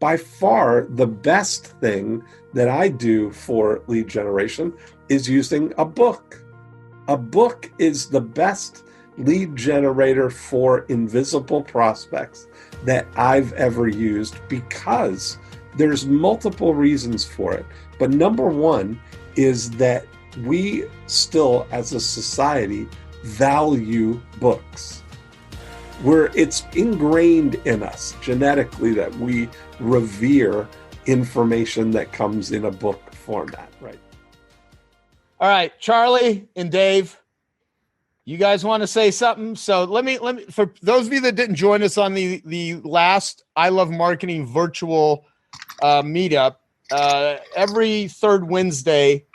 by far the best thing that I do for lead generation is using a book. A book is the best lead generator for invisible prospects that I've ever used, because there's multiple reasons for it. But number one is that we still, as a society, value books. It's ingrained in us genetically that we revere information that comes in a book format, right? All right, Charlie and Dave, you guys want to say something? So let me, for those of you that didn't join us on the last I Love Marketing virtual meetup, every third Wednesday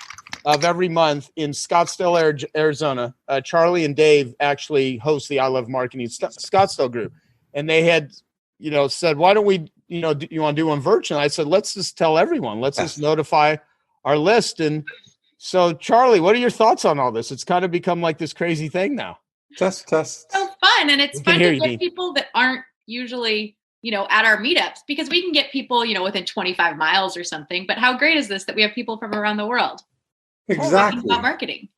of every month in Scottsdale, Arizona, Charlie and Dave actually host the I Love Marketing Scottsdale group. And they had, said, why don't we, you want to do one virtual? I said, let's just tell everyone, let's just notify our list. And so, Charlie, what are your thoughts on all this? It's kind of become like this crazy thing now. Test. So fun. And it's fun to get people that aren't usually, at our meetups, because we can get people, within 25 miles or something. But how great is this that we have people from around the world? Exactly. About marketing.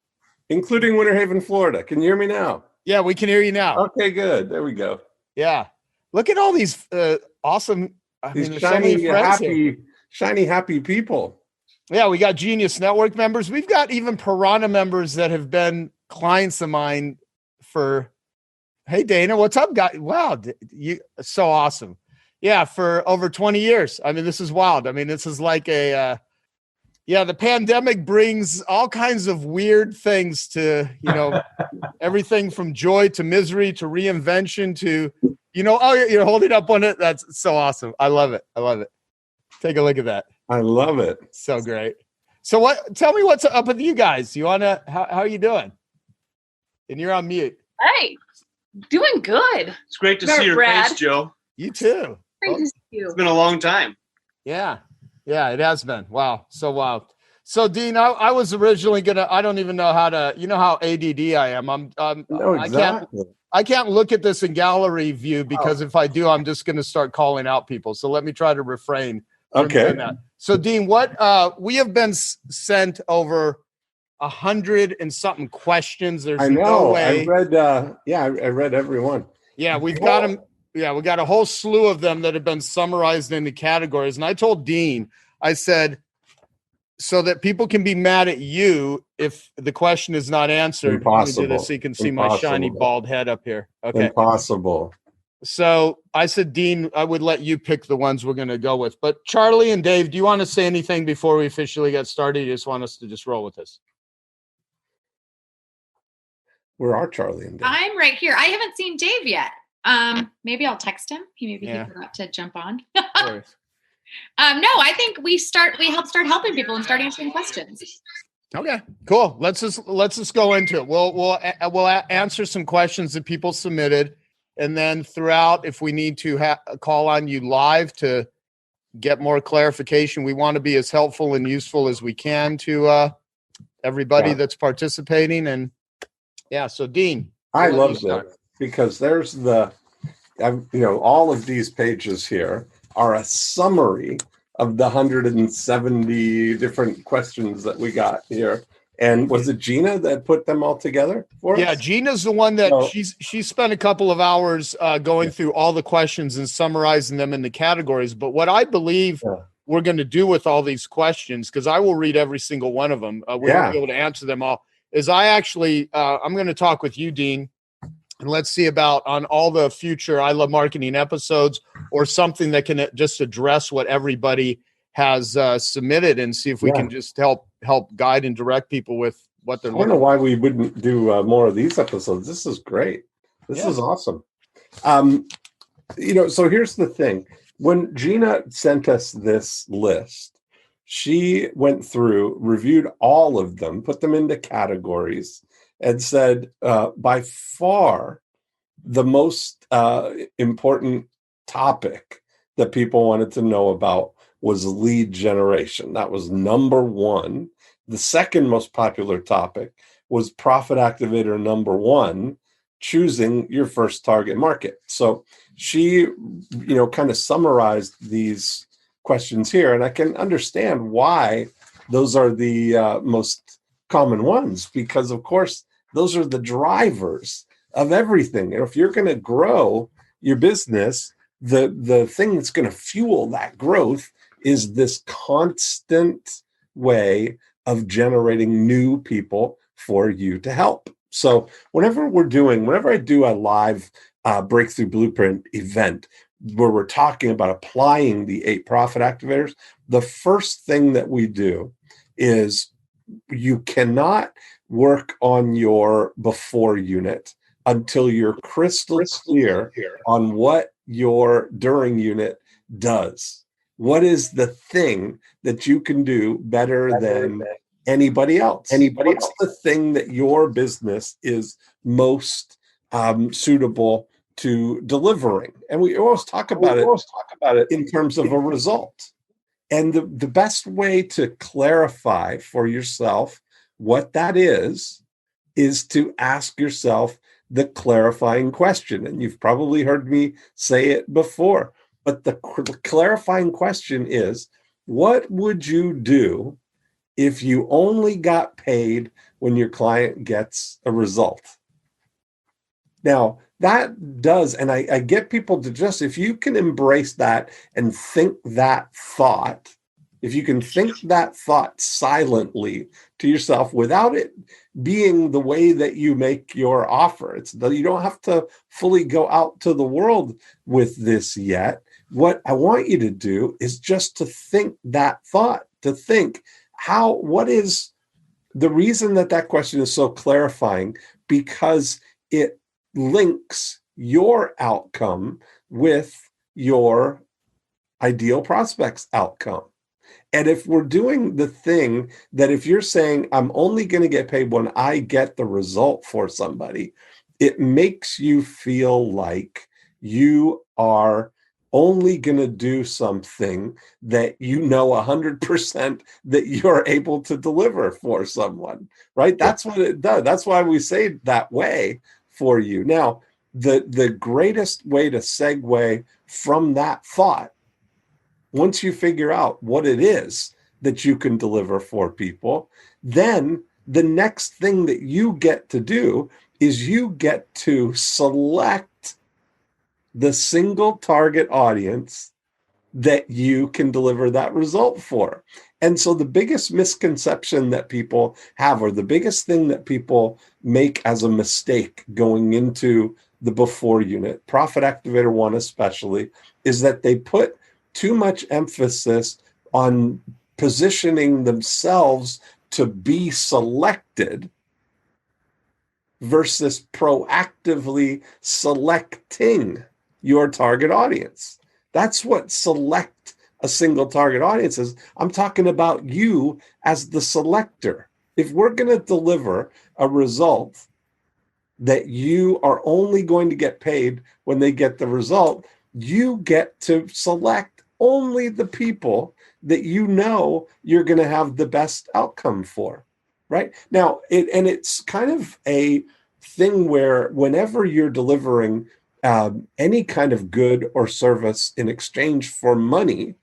Including Winter Haven, Florida. Can you hear me now? Yeah, we can hear you now. Okay, good. There we go. Yeah. Look at all these awesome, shiny, happy people. Yeah, we got Genius Network members. We've got even Piranha members that have been clients of mine for, hey, Dana, what's up, guy? Wow, you so awesome. Yeah, for over 20 years. I mean, this is wild. I mean, this is like the pandemic brings all kinds of weird things to, everything from joy to misery to reinvention to, you're holding up on it. That's so awesome. I love it. Take a look at that. I love it. So great. So tell me what's up with you guys. How are you doing? And you're on mute. Hey, doing good. It's great to see your face, Joe. You too. Great to see you. It's been a long time. Yeah, it has been. Wow. So wild. So Dean, I was originally I don't even know how to, how ADD I am. Exactly. I can't look at this in gallery view because if I do, I'm just going to start calling out people. So let me try to refrain. Okay. So Dean, what we have been sent over 100 and something questions. There's no way. I read every one. Yeah, we've got them. Yeah, we got a whole slew of them that have been summarized into categories. And I told Dean, I said, so that people can be mad at you if the question is not answered. Impossible. Let me do this so you can see my shiny bald head up here. Okay. Impossible. So I said, Dean, I would let you pick the ones we're going to go with. But Charlie and Dave, do you want to say anything before we officially get started? You just want us to just roll with this? Where are Charlie and Dave? I'm right here. I haven't seen Dave yet. Maybe I'll text him. He forgot to jump on. No, I think we help start helping people and start answering questions. Okay, cool. Let's just go into it. We'll answer some questions that people submitted. And then throughout, if we need to call on you live to get more clarification, we want to be as helpful and useful as we can to everybody that's participating. And so Dean. I love that because there's all of these pages here are a summary of the 170 different questions that we got here. And was it Gina that put them all together for us? Yeah, Gina's the one that she spent a couple of hours going through all the questions and summarizing them into categories. But what I believe we're going to do with all these questions, because I will read every single one of them, we're going to be able to answer them all, is I'm going to talk with you, Dean, and let's see about on all the future I Love Marketing episodes or something that can just address what everybody has submitted and see if we can just help guide and direct people with what they're looking for. I don't know why we wouldn't do more of these episodes. This is great. This is awesome. So here's the thing. When Gina sent us this list, she went through, reviewed all of them, put them into categories, and said, by far, the most important topic that people wanted to know about was lead generation. That was number one. The second most popular topic was profit activator number one, choosing your first target market. So she, kind of summarized these questions here, and I can understand why those are the most common ones, because of course those are the drivers of everything. And if you're going to grow your business, the thing that's going to fuel that growth is this constant way of generating new people for you to help. So whenever I do a live Breakthrough Blueprint event where we're talking about applying the 8 profit activators, the first thing that we do is you cannot work on your before unit until you're crystal clear on what your during unit does. What is the thing that you can do better than anybody else? What's the thing that your business is most suitable to delivering? And we always talk about it in terms of a result. And the best way to clarify for yourself what that is to ask yourself the clarifying question. And you've probably heard me say it before, but the clarifying question is, what would you do if you only got paid when your client gets a result? Now, that does, and I get people to just, if you can embrace that and think that thought, if you can think that thought silently to yourself without it being the way that you make your offer, you don't have to fully go out to the world with this yet. What I want you to do is just to think that thought, to think what is the reason that question is so clarifying, because it links your outcome with your ideal prospect's outcome. And if we're doing the thing that if you're saying, I'm only going to get paid when I get the result for somebody, it makes you feel like you are only going to do something that you know 100% that you're able to deliver for someone, right? That's what it does. That's why we say it that way for you. Now, the greatest way to segue from that thought, once you figure out what it is that you can deliver for people, then the next thing that you get to do is you get to select the single target audience that you can deliver that result for. And so the biggest misconception that people have, or the biggest thing that people make as a mistake going into the before unit, Profit Activator 1 especially, is that they put too much emphasis on positioning themselves to be selected versus proactively selecting your target audience. That's what select a single target audience is. I'm talking about you as the selector. If we're going to deliver a result that you are only going to get paid when they get the result, you get to select only the people that you know you're going to have the best outcome for, right? Now, it's kind of a thing where whenever you're delivering any kind of good or service in exchange for money,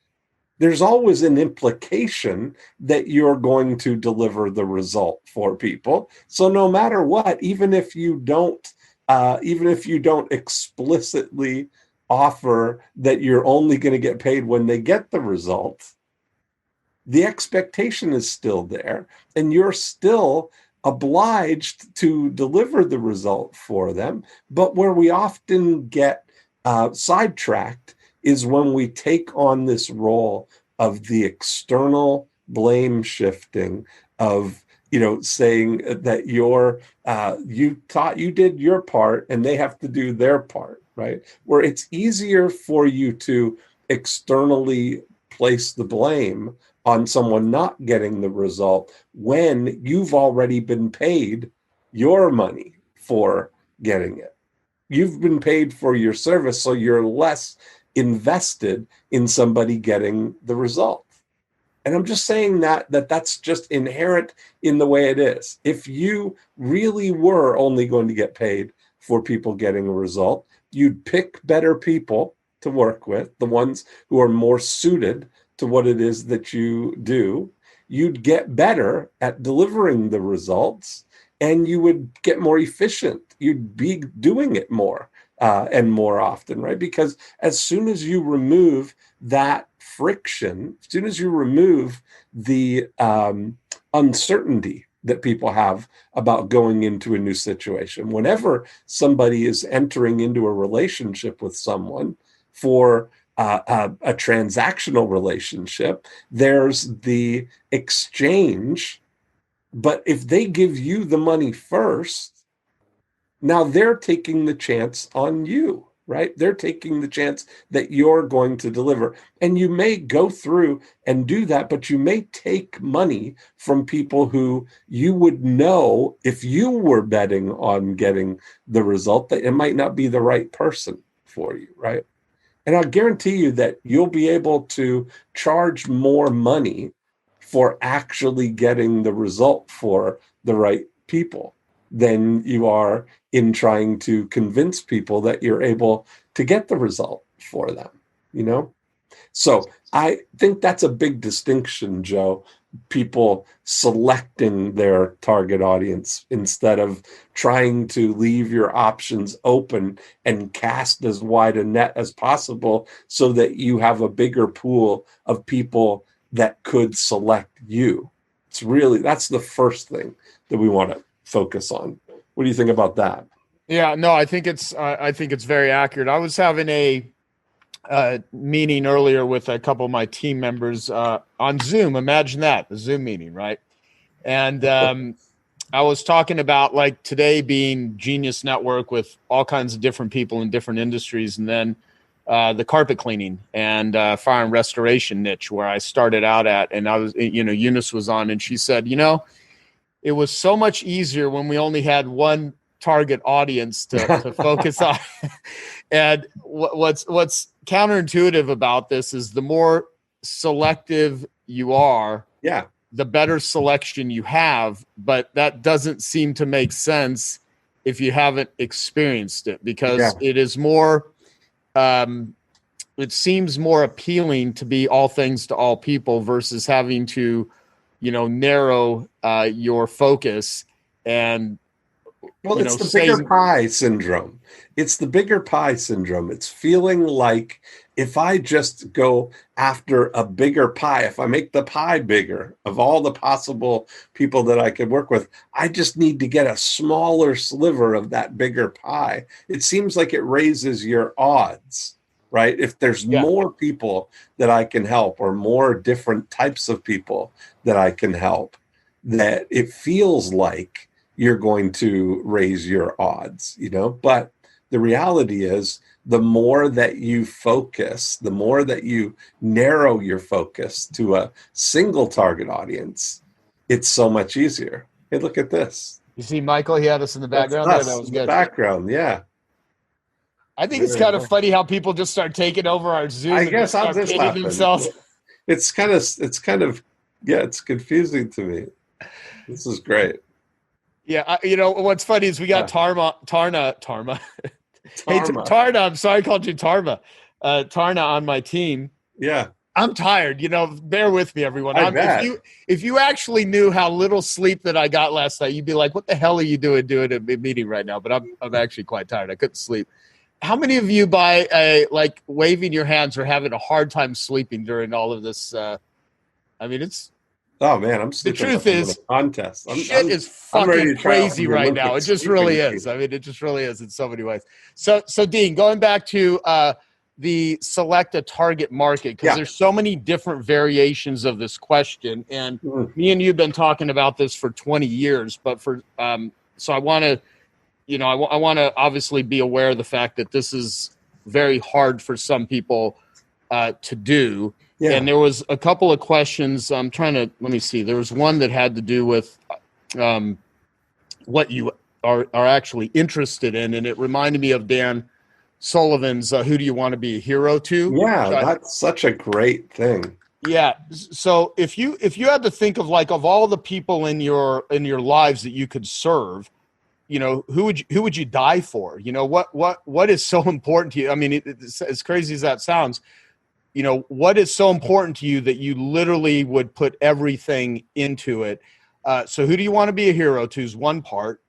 there's always an implication that you're going to deliver the result for people. So no matter what, even if you don't explicitly offer that you're only going to get paid when they get the result, the expectation is still there, and you're still obliged to deliver the result for them. But where we often get sidetracked is when we take on this role of the external blame shifting of, saying that you did your part and they have to do their part, right? Where it's easier for you to externally place the blame on someone not getting the result when you've already been paid your money for getting it. You've been paid for your service, so you're less invested in somebody getting the result. And I'm just saying that's just inherent in the way it is. If you really were only going to get paid for people getting a result, you'd pick better people to work with, the ones who are more suited to what it is that you do, you'd get better at delivering the results, and you would get more efficient. You'd be doing it more and more often, right? Because as soon as you remove that friction, as soon as you remove the uncertainty that people have about going into a new situation, whenever somebody is entering into a relationship with someone for a transactional relationship, there's the exchange. But if they give you the money first, now they're taking the chance on you, right? They're taking the chance that you're going to deliver. And you may go through and do that, but you may take money from people who you would know, if you were betting on getting the result, that it might not be the right person for you, right? And I guarantee you that you'll be able to charge more money for actually getting the result for the right people than you are in trying to convince people that you're able to get the result for them, you know? So I think that's a big distinction, Joe. People selecting their target audience instead of trying to leave your options open and cast as wide a net as possible so that you have a bigger pool of people that could select you. That's the first thing that we want to focus on. What do you think about that? Yeah, no, I think it's very accurate. I was having a meeting earlier with a couple of my team members on Zoom. Imagine that, a Zoom meeting, right? And I was talking about, like, today being Genius Network with all kinds of different people in different industries, and then the carpet cleaning and fire and restoration niche where I started out at. And I was, Eunice was on, and she said, it was so much easier when we only had one target audience to focus on. And what's counterintuitive about this is the more selective you are, the better selection you have. But that doesn't seem to make sense if you haven't experienced it, because it is more, it seems more appealing to be all things to all people versus having to, narrow your focus. And it's the bigger pie syndrome. It's the bigger pie syndrome. It's feeling like if I just go after a bigger pie, if I make the pie bigger of all the possible people that I could work with, I just need to get a smaller sliver of that bigger pie. It seems like it raises your odds, right? If there's more people that I can help, or more different types of people that I can help, that it feels like you're going to raise your odds, but the reality is, the more that you focus, the more that you narrow your focus to a single target audience, it's so much easier. Hey, look at this. You see Michael, he had us in the background there. That was good. Background, yeah. I think it's kind of funny how people just start taking over our Zoom. I guess I'll just themselves. It's confusing to me. This is great. Yeah, what's funny is we got Tarma. Hey, Tarna, I'm sorry I called you Tarma. Tarna on my team. Yeah. I'm tired. Bear with me, everyone. If you actually knew how little sleep that I got last night, you'd be like, what the hell are you doing a meeting right now? But I'm actually quite tired. I couldn't sleep. How many of you, by waving your hands, are having a hard time sleeping during all of this? It's... Oh man, I'm sleeping. The truth is, contest. Shit is fucking crazy right now. It just really is. It just really is in so many ways. So Dean, going back to the select a target market, because there's so many different variations of this question, and me and you've been talking about this for 20 years. But so I want to, I want to obviously be aware of the fact that this is very hard for some people to do. Yeah. And there was a couple of questions. I'm trying to, let me see. There was one that had to do with what you are actually interested in. And it reminded me of Dan Sullivan's Who Do You Want to Be a Hero To? Yeah, that's such a great thing. Yeah. So if you had to think of of all the people in your lives that you could serve, who would you die for? What is so important to you? As crazy as that sounds, what is so important to you that you literally would put everything into it? So who do you want to be a hero to is one part.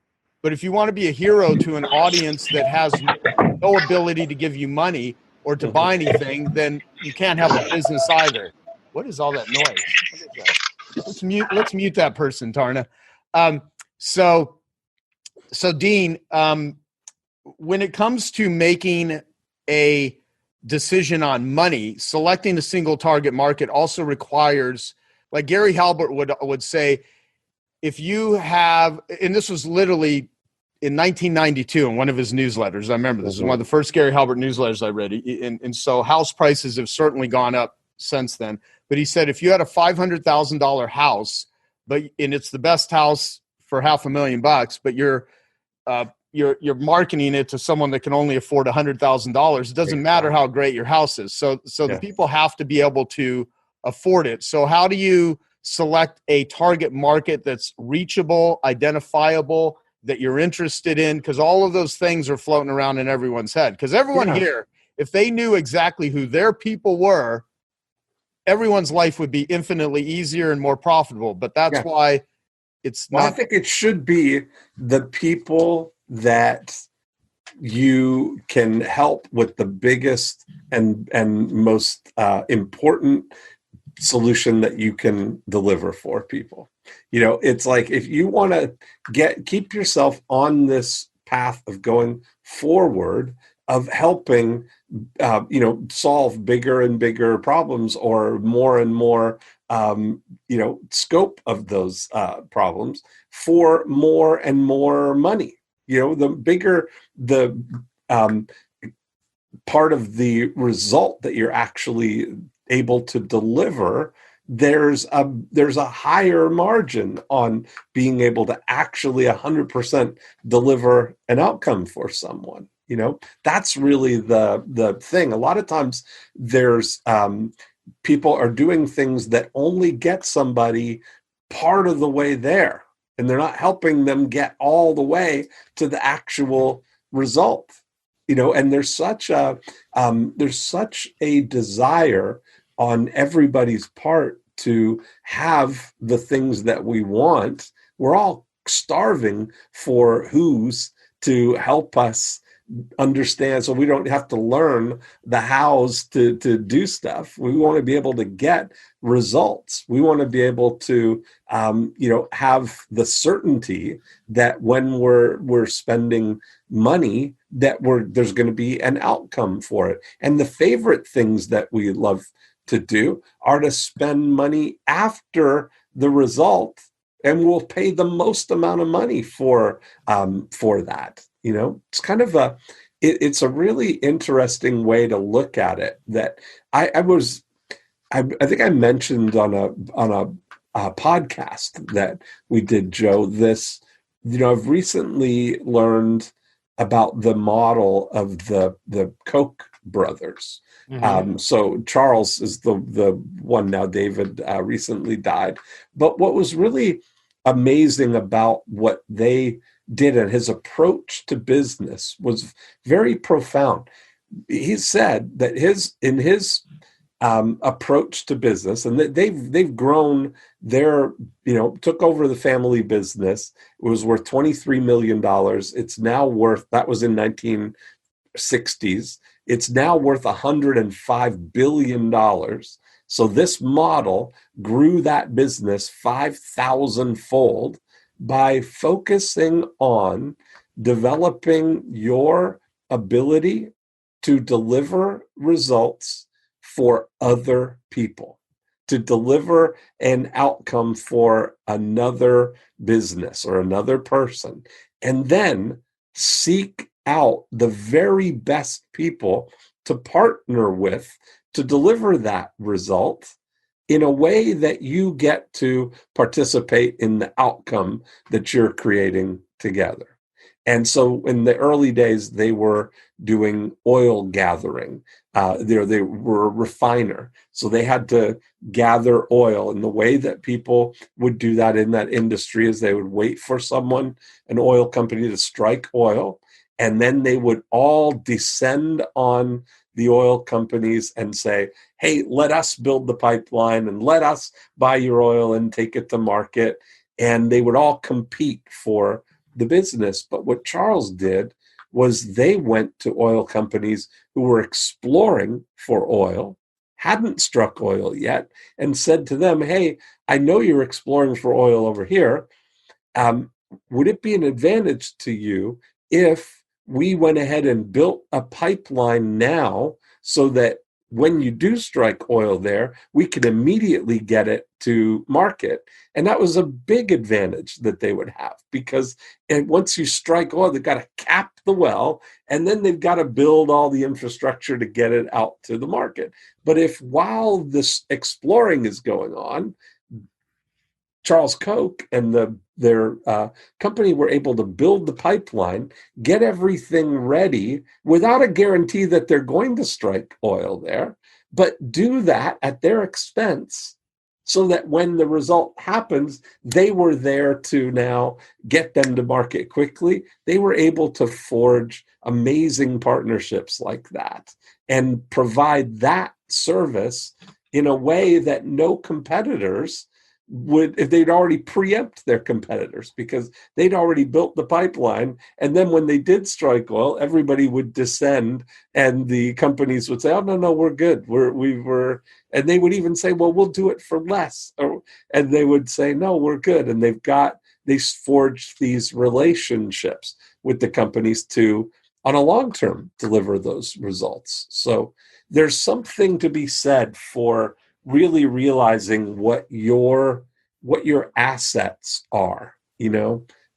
But if you want to be a hero to an audience that has no ability to give you money or to buy anything, then you can't have a business either. What is all that noise? What is that? Let's mute that person, Tarna. So Dean, when it comes to making a decision on money, selecting a single target market also requires, like Gary Halbert would say, if you have, and this was literally in 1992 in one of his newsletters. I remember this is one of the first Gary Halbert newsletters I read. And so house prices have certainly gone up since then. But he said, if you had a $500,000 house, and it's the best house for $500,000, but you're marketing it to someone that can only afford $100,000. It doesn't matter how great your house is. So the people have to be able to afford it. So how do you select a target market that's reachable, identifiable, that you're interested in? Because all of those things are floating around in everyone's head. Because everyone here, if they knew exactly who their people were, everyone's life would be infinitely easier and more profitable. But that's why it's not. I think it should be the people that you can help with the biggest and most important solution that you can deliver for people. It's like, if you want to keep yourself on this path of going forward, of helping solve bigger and bigger problems, or more and more scope of those problems for more and more money. The bigger the part of the result that you're actually able to deliver, there's a higher margin on being able to actually 100% deliver an outcome for someone. That's really the thing. A lot of times there's people are doing things that only get somebody part of the way there, and they're not helping them get all the way to the actual result. And there's such a desire on everybody's part to have the things that we want. We're all starving for who's to help us understand, so we don't have to learn the hows to do stuff. We want to be able to get results. We want to be able to have the certainty that when we're spending money, that there's going to be an outcome for it. And the favorite things that we love to do are to spend money after the result, and we'll pay the most amount of money for that. It's kind of it's a really interesting way to look at it. That I think I mentioned on a podcast that we did, Joe, this, I've recently learned about the model of the Koch brothers. Mm-hmm. So Charles is the one now. David recently died. But what was really amazing about what they did and his approach to business was very profound. He said that in his approach to business, and they've grown their, took over the family business. It was worth $23 million. It's now worth, that was in 1960s. It's now worth $105 billion. So this model grew that business 5,000-fold by focusing on developing your ability to deliver results for other people, to deliver an outcome for another business or another person, and then seek out the very best people to partner with to deliver that result in a way that you get to participate in the outcome that you're creating together. And so in the early days, they were doing oil gathering. They were a refiner. So they had to gather oil. And the way that people would do that in that industry is they would wait for an oil company to strike oil. And then they would all descend on the oil companies and say, hey, let us build the pipeline and let us buy your oil and take it to market. And they would all compete for the business. But what Charles did was they went to oil companies who were exploring for oil, hadn't struck oil yet, and said to them, hey, I know you're exploring for oil over here. Would it be an advantage to you if we went ahead and built a pipeline now so that when you do strike oil there, we can immediately get it to market? And that was a big advantage that they would have, because once you strike oil, they've got to cap the well, and then they've got to build all the infrastructure to get it out to the market. But if while this exploring is going on, Charles Koch and their company were able to build the pipeline, get everything ready without a guarantee that they're going to strike oil there, but do that at their expense so that when the result happens, they were there to now get them to market quickly. They were able to forge amazing partnerships like that and provide that service in a way that no competitors would, if they'd already preempt their competitors, because they'd already built the pipeline. And then when they did strike oil, everybody would descend and the companies would say, oh, no, we're good. And they would even say, well, we'll do it for less. And they would say, no, we're good. And they forged these relationships with the companies to, on a long term, deliver those results. So there's something to be said for really realizing what your assets are,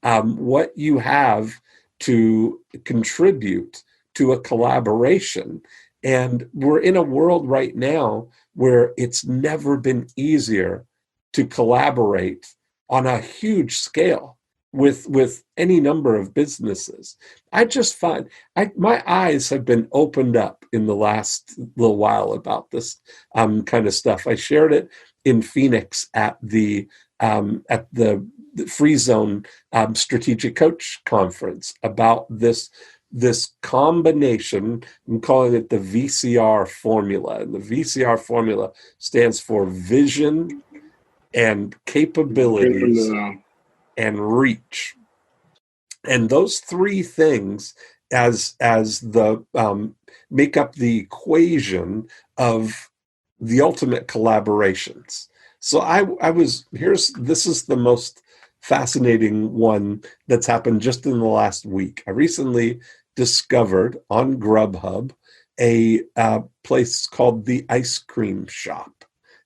what you have to contribute to a collaboration. And we're in a world right now where it's never been easier to collaborate on a huge scale with any number of businesses. I just find my eyes have been opened up in the last little while about this kind of stuff. I shared it in Phoenix at the Free Zone Strategic Coach Conference about this combination. I'm calling it the V.C.R formula, and the V.C.R formula stands for vision and capabilities and reach. And those three things as the make up the equation of the ultimate collaborations. So this is the most fascinating one that's happened just in the last week. I recently discovered on Grubhub a place called the Ice Cream Shop.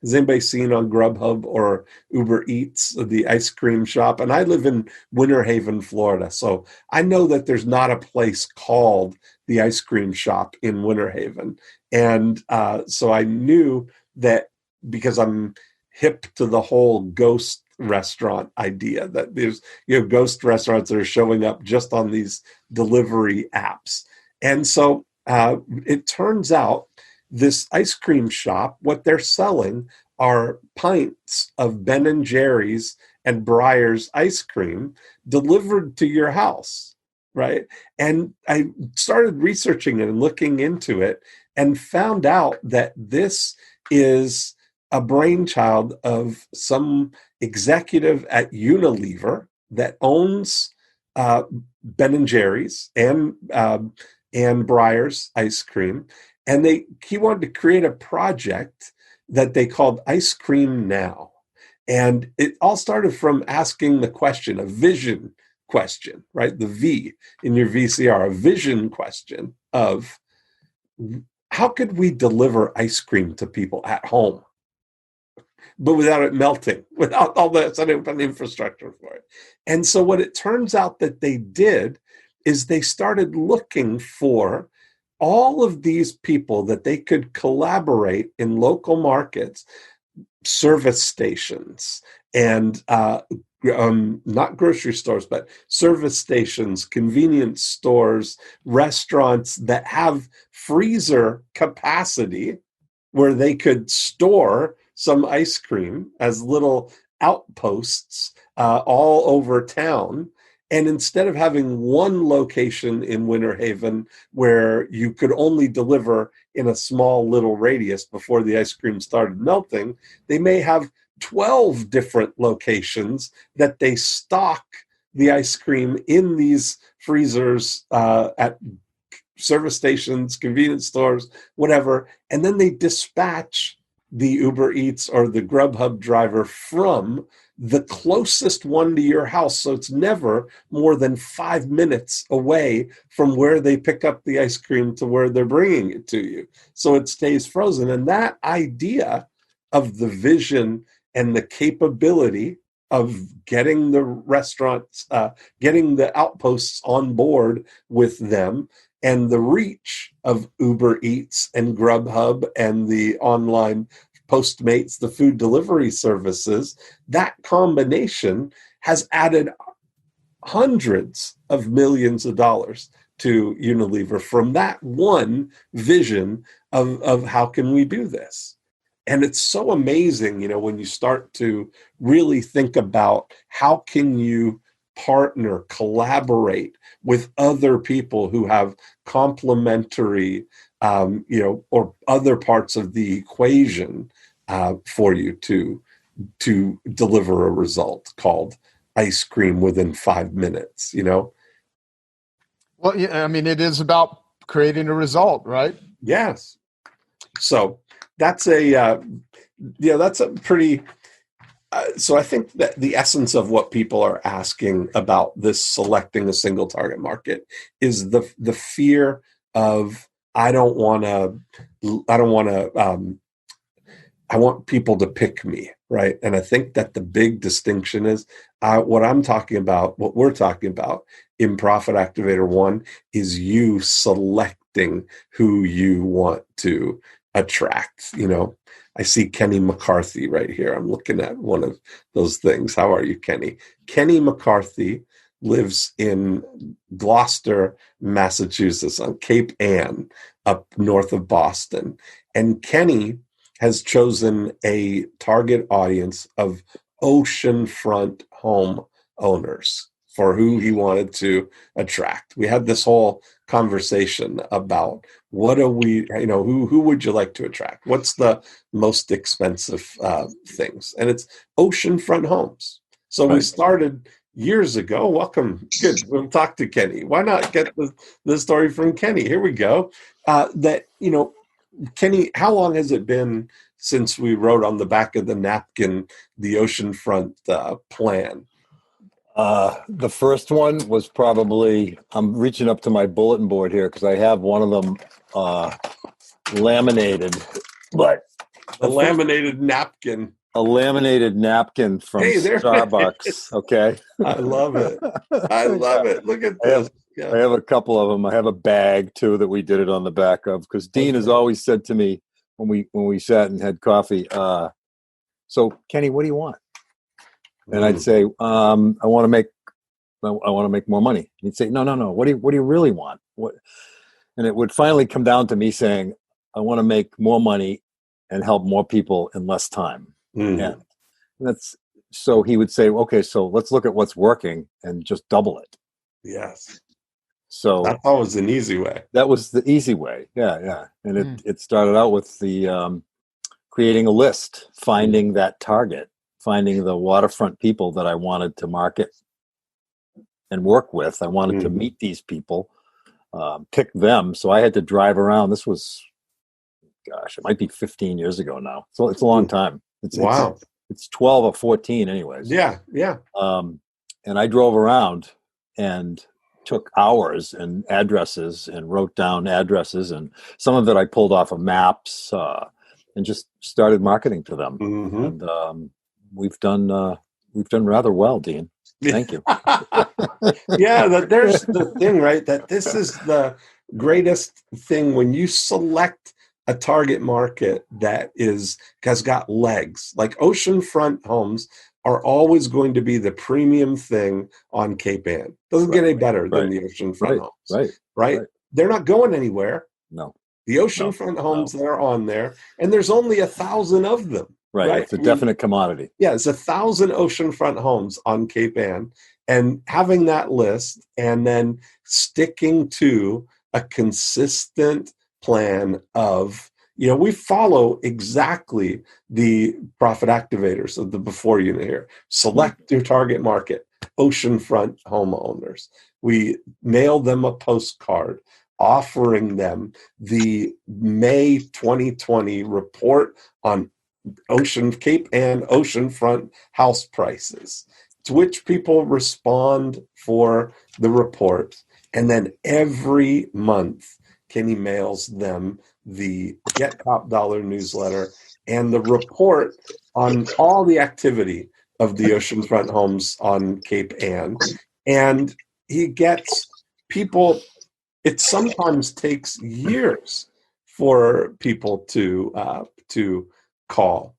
Has anybody seen on Grubhub or Uber Eats the ice cream shop? And I live in Winter Haven, Florida, so I know that there's not a place called the Ice Cream Shop in Winter Haven. And so I knew that, because I'm hip to the whole ghost restaurant idea, that there's ghost restaurants that are showing up just on these delivery apps. And so it turns out this ice cream shop, what they're selling are pints of Ben & Jerry's and Breyer's ice cream delivered to your house, right? And I started researching it and looking into it and found out that this is a brainchild of some executive at Unilever that owns Ben & Jerry's and Breyer's ice cream. And he wanted to create a project that they called Ice Cream Now. And it all started from asking the question, a vision question, right? The V in your V.C.R, a vision question of how could we deliver ice cream to people at home, but without it melting, without all the setting up an infrastructure for it. And so what it turns out that they did is they started looking for all of these people that they could collaborate in local markets, service stations, and not grocery stores, but service stations, convenience stores, restaurants that have freezer capacity where they could store some ice cream as little outposts all over town. And instead of having one location in Winter Haven where you could only deliver in a small little radius before the ice cream started melting, they may have 12 different locations that they stock the ice cream in these freezers at service stations, convenience stores, whatever, and then they dispatch the Uber Eats or the Grubhub driver from the closest one to your house. So it's never more than 5 minutes away from where they pick up the ice cream to where they're bringing it to you. So it stays frozen. And that idea of the vision and the capability of getting the restaurants, getting the outposts on board with them, and the reach of Uber Eats and Grubhub and the online Postmates, the food delivery services, that combination has added hundreds of millions of dollars to Unilever from that one vision of how can we do this. And it's so amazing, when you start to really think about how can you partner, collaborate with other people who have complementary, or other parts of the equation for you to deliver a result called ice cream within 5 minutes, Well, yeah, I mean, it is about creating a result, right? Yes. So that's a pretty. So I think that the essence of what people are asking about this selecting a single target market is the fear of I want people to pick me, right? And I think that the big distinction is what we're talking about in Profit Activator 1 is you selecting who you want to attract. I see Kenny McCarthy right here. I'm looking at one of those things. How are you, Kenny? Kenny McCarthy lives in Gloucester, Massachusetts, on Cape Ann, up north of Boston. And Kenny has chosen a target audience of oceanfront home owners for who he wanted to attract. We had this whole conversation about who would you like to attract? What's the most expensive things? And it's oceanfront homes. So we started years ago. Welcome. Good. We'll talk to Kenny. Why not get the story from Kenny? Here we go. Kenny, how long has it been since we wrote on the back of the napkin the oceanfront plan? The first one was probably, I'm reaching up to my bulletin board here because I have one of them laminated, but a laminated napkin. A laminated napkin from Starbucks. Okay. I love it. I love it. Look at this. I have a couple of them. I have a bag too that we did it on the back of because Dean has always said to me when we sat and had coffee, so Kenny, what do you want? And I'd say, I want to make more money. And he'd say, no. What do you really want? What? And it would finally come down to me saying, I want to make more money and help more people in less time. And that's so he would say, okay, so let's look at what's working and just double it. Yes. So that's always an easy way. That was the easy way. Yeah. And it started out with the creating a list, finding that target, finding the waterfront people that I wanted to market and work with. I wanted to meet these people, pick them. So I had to drive around. This was, it might be 15 years ago now. So it's a long time. It's 12 or 14 anyways. Yeah. And I drove around and took hours and addresses and wrote down addresses, and some of it I pulled off of maps and just started marketing to them. And we've done rather well, Dean. Thank you. There's the thing, right? That this is the greatest thing when you select a target market that has got legs. Like oceanfront homes are always going to be the premium thing on Cape Ann. Doesn't get any better than the oceanfront homes. Right? They're not going anywhere. No. The oceanfront homes that are on there, and there's only 1,000 of them. Right. It's a definite commodity. Yeah, it's 1,000 oceanfront homes on Cape Ann, And having that list and then sticking to a consistent plan of, we follow exactly the profit activators of the before unit here. Select your target market, oceanfront homeowners. We mail them a postcard offering them the May 2020 report on Cape and oceanfront house prices, to which people respond for the report. And then every month, Kenny mails them the Get Top Dollar newsletter and the report on all the activity of the oceanfront homes on Cape Ann. And he gets people, it sometimes takes years for people to call.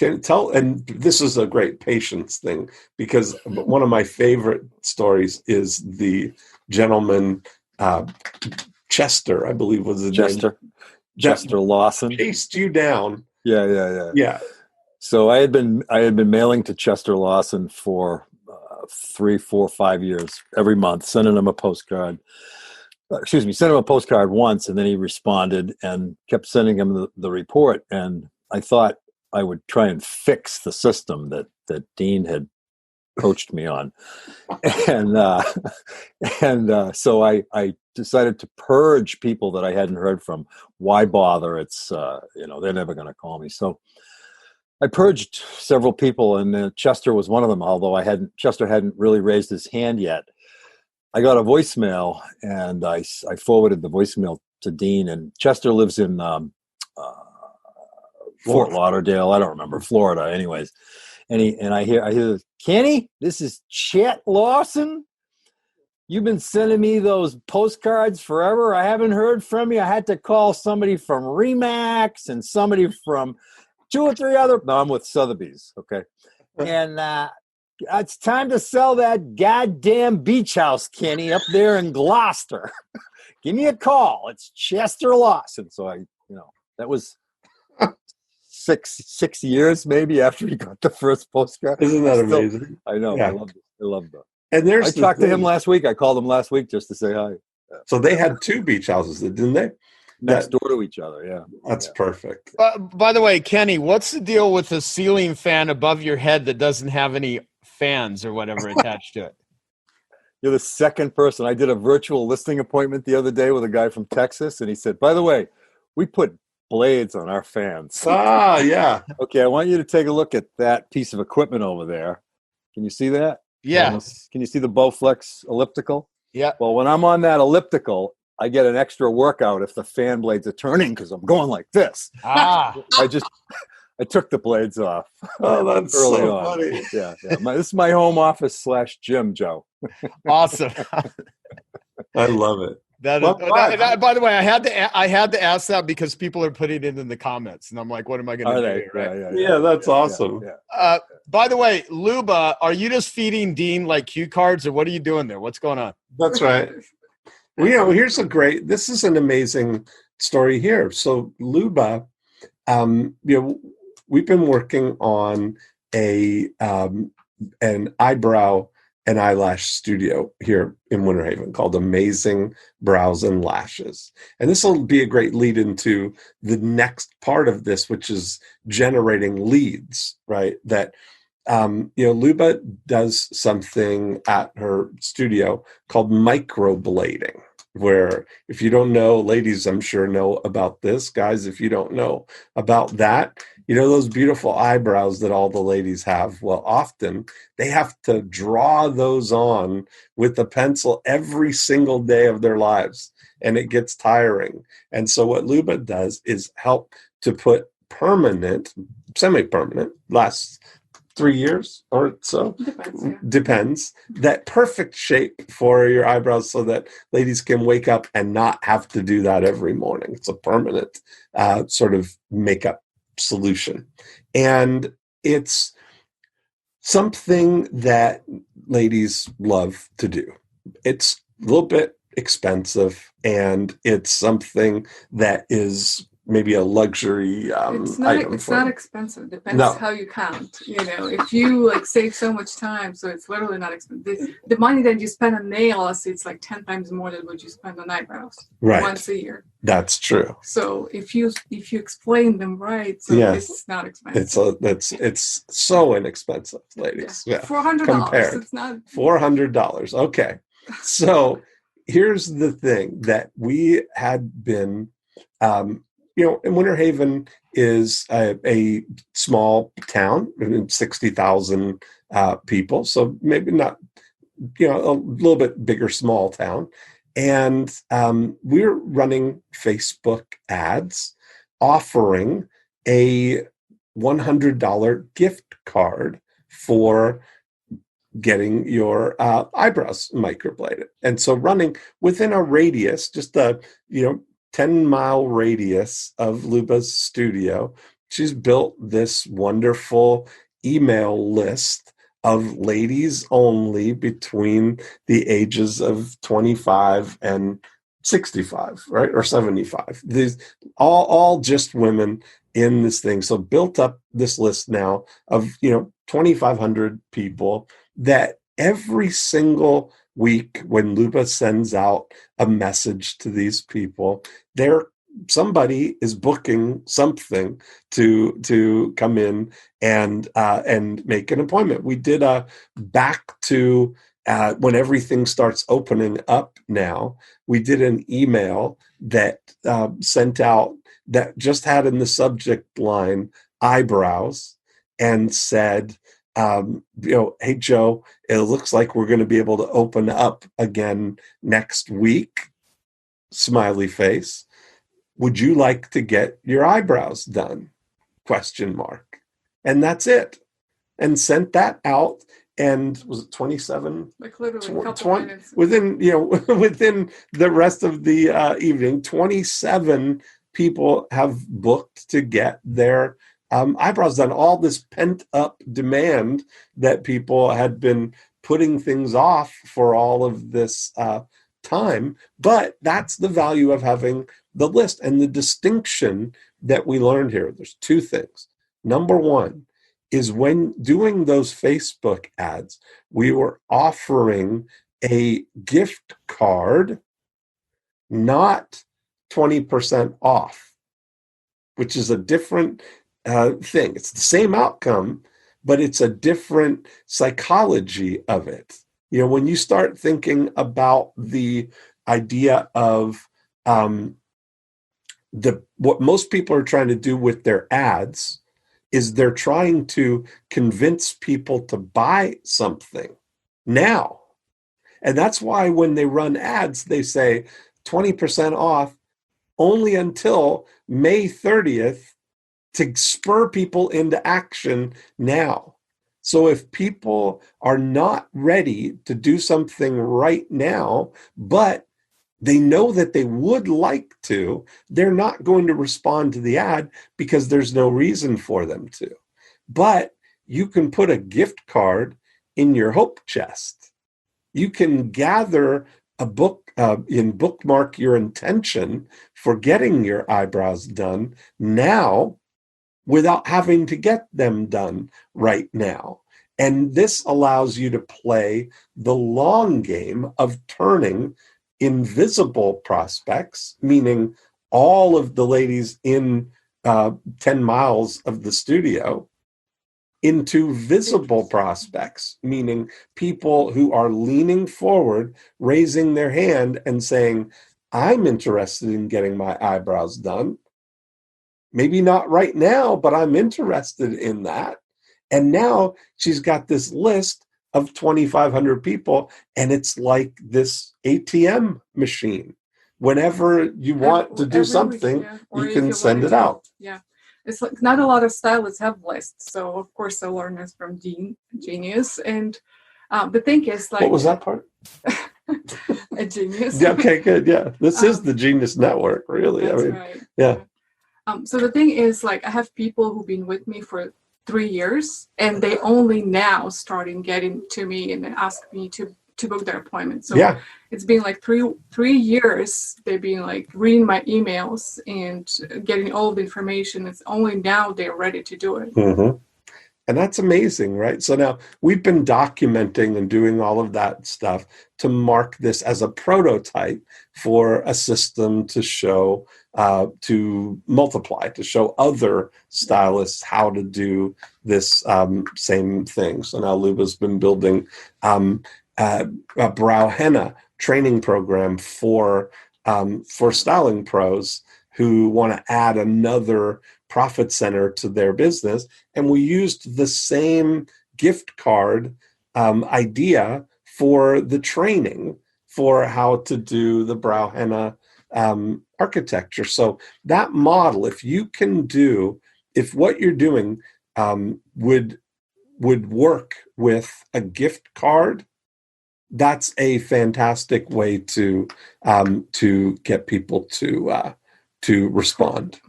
And this is a great patience thing, because one of my favorite stories is the gentleman, Chester, I believe was his name. Chester Lawson chased you down. Yeah. So I had been mailing to Chester Lawson for 3, 4, 5 years every month, sending him a postcard. Sent him a postcard once, and then he responded and kept sending him the report. And I thought I would try and fix the system that Dean had coached me on. And so I decided to purge people that I hadn't heard from. Why bother? It's, they're never going to call me. So I purged several people, and Chester was one of them, although Chester hadn't really raised his hand yet. I got a voicemail, and I forwarded the voicemail to Dean, and Chester lives in Fort Lauderdale. I don't remember, Florida, anyways. And I hear, Kenny, this is Chet Lawson. You've been sending me those postcards forever. I haven't heard from you. I had to call somebody from Remax and somebody from 2 or 3 other. No, I'm with Sotheby's. Okay. And it's time to sell that goddamn beach house, Kenny, up there in Gloucester. Give me a call. It's Chester Lawson. So that was 6 years maybe after he got the first postcard. Isn't that amazing? I know. Yeah. I loved that. And I talked to him last week. I called him last week just to say hi. So they had 2 beach houses, didn't they? Next door to each other, yeah. That's perfect. By the way, Kenny, what's the deal with the ceiling fan above your head that doesn't have any fans or whatever attached to it? You're the second person. I did a virtual listing appointment the other day with a guy from Texas, and he said, by the way, we put blades on our fans. Yeah. Okay, I want you to take a look at that piece of equipment over there. Can you see that? Yeah. Can you see the Bowflex elliptical? Yeah. Well, when I'm on that elliptical, I get an extra workout if the fan blades are turning because I'm going like this. I took the blades off. Oh, that's early so on. funny. Yeah. This is my home office / gym, Joe. Awesome. I love it. By the way, I had to ask that because people are putting it in the comments, and I'm like, what am I going to do here, right? Yeah, that's awesome. Yeah. By the way, Luba, are you just feeding Dean like cue cards, or what are you doing there? What's going on? That's right. Well, this is an amazing story here. So Luba, we've been working on an eyebrow and eyelash studio here in Winter Haven called Amazing Brows and Lashes. And this will be a great lead into the next part of this, which is generating leads, right? That, Luba does something at her studio called microblading, where if you don't know, ladies, I'm sure know about this. Guys, if you don't know about that, those beautiful eyebrows that all the ladies have, well, often they have to draw those on with a pencil every single day of their lives, and it gets tiring. And so what Luba does is help to put permanent, semi-permanent, lasts 3 years or so, depends, that perfect shape for your eyebrows so that ladies can wake up and not have to do that every morning. It's a permanent sort of makeup solution. And it's something that ladies love to do. It's a little bit expensive, and it's something that is maybe a luxury item. It's not expensive. Depends how you count. If you save so much time, so it's literally not expensive. The money that you spend on nails, it's 10 times more than what you spend on eyebrows once a year. That's true. So if you explain them right, so it's not expensive. It's so inexpensive, ladies. Yeah. $400. It's not $400. Okay. So here's the thing that we had been, and Winter Haven is a small town, 60,000 people. So maybe not, a little bit bigger small town. And we're running Facebook ads offering a $100 gift card for getting your eyebrows microbladed. And so running within a radius, just a 10-mile radius of Luba's studio, she's built this wonderful email list of ladies only between the ages of 25 and 65, right? Or 75. These all just women in this thing. So built up this list now of 2,500 people that every single week when Luba sends out a message to these people, somebody is booking something to come in and make an appointment. We did a back to when everything starts opening up now, we did an email that sent out that just had in the subject line eyebrows and said, hey, Joe, it looks like we're going to be able to open up again next week. Smiley face. Would you like to get your eyebrows done? ? And that's it. And sent that out. And was it 27? Literally a couple minutes. Within the rest of the evening, 27 people have booked to get their eyebrows done. All this pent up demand that people had been putting things off for all of this time. But that's the value of having the list and the distinction that we learned here. There's two things. Number one is when doing those Facebook ads, we were offering a gift card, not 20% off, which is a different thing. It's the same outcome, but it's a different psychology of it. When you start thinking about the idea of what most people are trying to do with their ads is they're trying to convince people to buy something now. And that's why when they run ads, they say 20% off only until May 30th to spur people into action now. So if people are not ready to do something right now, but they know that they would like to, they're not going to respond to the ad because there's no reason for them to. But you can put a gift card in your hope chest. You can gather a book bookmark your intention for getting your eyebrows done now without having to get them done right now. And this allows you to play the long game of turning invisible prospects, meaning all of the ladies in 10 miles of the studio, into visible prospects, meaning people who are leaning forward, raising their hand and saying, I'm interested in getting my eyebrows done. Maybe not right now, but I'm interested in that. And now she's got this list of 2,500 people, and it's like this ATM machine. Whenever you want to do something, you can send it out. Yeah. It's not a lot of stylists have lists. So, of course, I learned this from Genius. And the thing is, what was that part? A Genius. Yeah, okay, good. Yeah. This is the Genius Network, really. That's right. Yeah. So the thing is, I have people who've been with me for 3 years, and they only now starting getting to me and ask me to to book their appointment. So it's been like three years they've been like reading my emails and getting all the information. It's only now they're ready to do it. Mm-hmm. And that's amazing, right? So now we've been documenting and doing all of that stuff to mark this as a prototype for a system to show, to multiply, to show other stylists how to do this same thing. So now Luba's been building a brow henna training program for styling pros who want to add another profit center to their business. And we used the same gift card idea for the training for how to do the brow henna architecture. So that model, if what you're doing would work with a gift card, that's a fantastic way to get people to respond.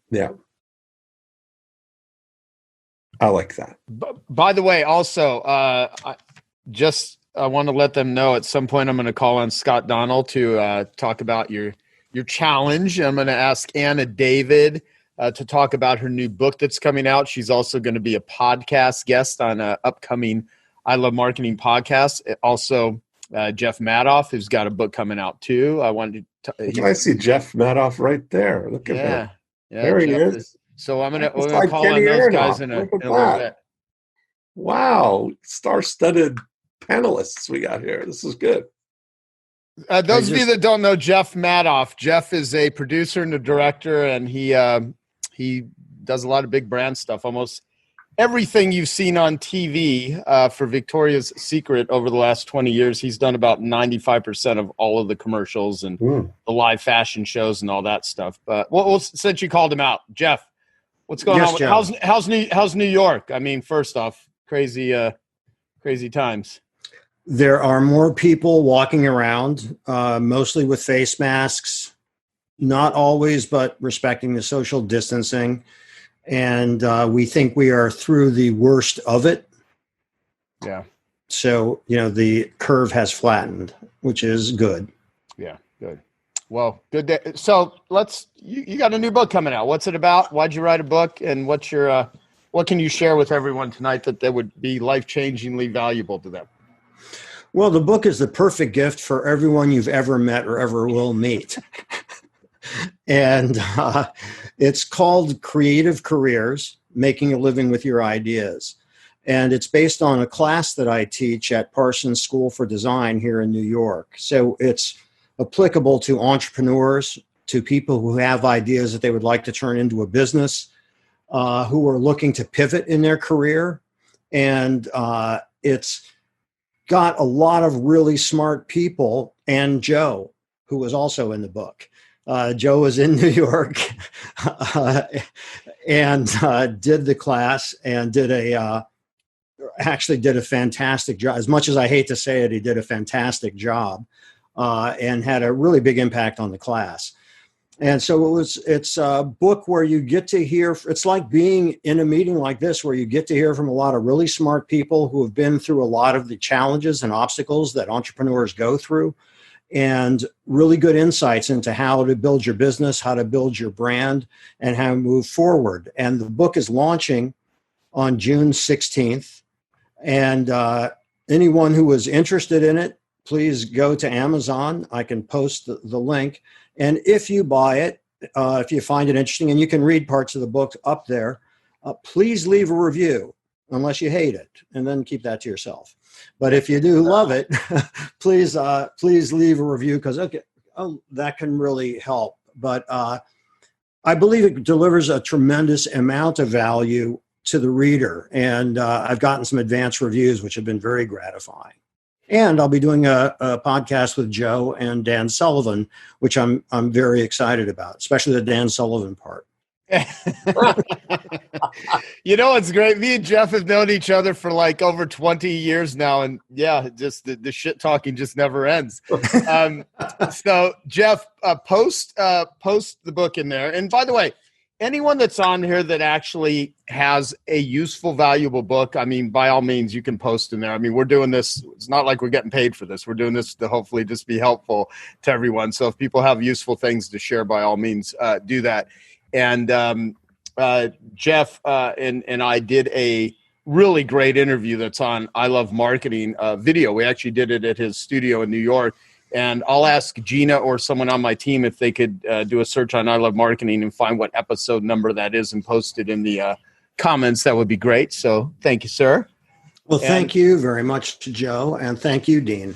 Yeah. I like that. By the way, also, I want to let them know at some point I'm going to call on Scott Donnell to talk about your challenge. I'm going to ask Anna David to talk about her new book that's coming out. She's also going to be a podcast guest on an upcoming I Love Marketing podcast. Also, Jeff Madoff, who's got a book coming out too. I see Jeff Madoff right there. Look at him. Yeah, there he Jeff is. So we're going to call on those guys in a little bit. Wow. Star-studded panelists we got here. This is good. Those of you that don't know Jeff Madoff, Jeff is a producer and a director, and he does a lot of big brand stuff. Almost everything you've seen on TV for Victoria's Secret over the last 20 years, he's done about 95% of all of the commercials and the live fashion shows and all that stuff. But well, since you called him out, Jeff, what's going on? How's New York? I mean, first off, crazy times. There are more people walking around, mostly with face masks, not always, but respecting the social distancing. And we think we are through the worst of it. Yeah. So, the curve has flattened, which is good. Yeah, good. Well, good day. So you got a new book coming out. What's it about? Why'd you write a book? And what's your, what can you share with everyone tonight that would be life-changingly valuable to them? Well, the book is the perfect gift for everyone you've ever met or ever will meet. And it's called Creative Careers, Making a Living with Your Ideas. And it's based on a class that I teach at Parsons School for Design here in New York. So it's applicable to entrepreneurs, to people who have ideas that they would like to turn into a business, who are looking to pivot in their career. And it's got a lot of really smart people, and Joe, who was also in the book. Joe was in New York and did the class and actually did a fantastic job. As much as I hate to say it, he did a fantastic job and had a really big impact on the class. And so it's a book where you get to hear, it's like being in a meeting like this, where you get to hear from a lot of really smart people who have been through a lot of the challenges and obstacles that entrepreneurs go through, and really good insights into how to build your business, how to build your brand, and how to move forward. And the book is launching on June 16th. And anyone who is interested in it, please go to Amazon. I can post the link. And if you buy it, if you find it interesting, and you can read parts of the book up there, please leave a review, unless you hate it, and then keep that to yourself. But if you do love it, please leave a review, because that can really help. But I believe it delivers a tremendous amount of value to the reader, and I've gotten some advanced reviews, which have been very gratifying. And I'll be doing a podcast with Joe and Dan Sullivan, which I'm very excited about, especially the Dan Sullivan part. It's great. Me and Jeff have known each other for like over 20 years now. And just the shit talking just never ends. So Jeff, post the book in there. And by the way, anyone that's on here that actually has a useful, valuable book, I mean, by all means, you can post in there. I mean, we're doing this. It's not like we're getting paid for this. We're doing this to hopefully just be helpful to everyone. So if people have useful things to share, by all means, do that. And Jeff and I did a really great interview that's on I Love Marketing video. We actually did it at his studio in New York. And I'll ask Gina or someone on my team if they could do a search on I Love Marketing and find what episode number that is and post it in the comments. That would be great. So thank you, sir. Well, thank you very much to Joe, and thank you, Dean.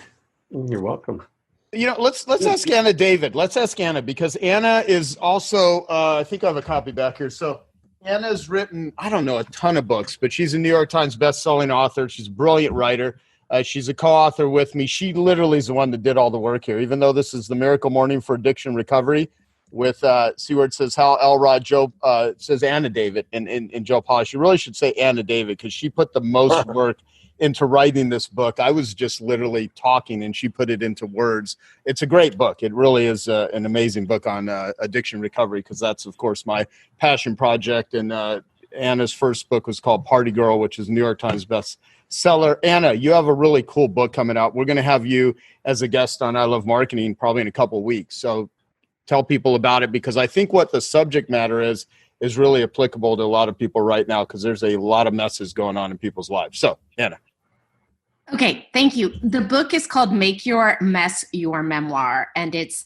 You're welcome. You know, let's ask Anna David. Let's ask Anna, because Anna is also, I think I have a copy back here. So Anna's written, I don't know, a ton of books, but she's a New York Times bestselling author. She's a brilliant writer. She's a co-author with me. She literally is the one that did all the work here, even though this is the Miracle Morning for Addiction Recovery with, see where it says Hal Elrod, Joe, says Anna David and Joe Polish. You really should say Anna David, because she put the most work into writing this book. I was just literally talking and she put it into words. It's a great book. It really is an amazing book on addiction recovery, because that's, of course, my passion project. And Anna's first book was called Party Girl, which is New York Times bestseller. Anna, you have a really cool book coming out. We're going to have you as a guest on I Love Marketing probably in a couple of weeks. So tell people about it, because I think what the subject matter is really applicable to a lot of people right now, because there's a lot of messes going on in people's lives. So, Anna. Okay, thank you. The book is called Make Your Mess Your Memoir, and it's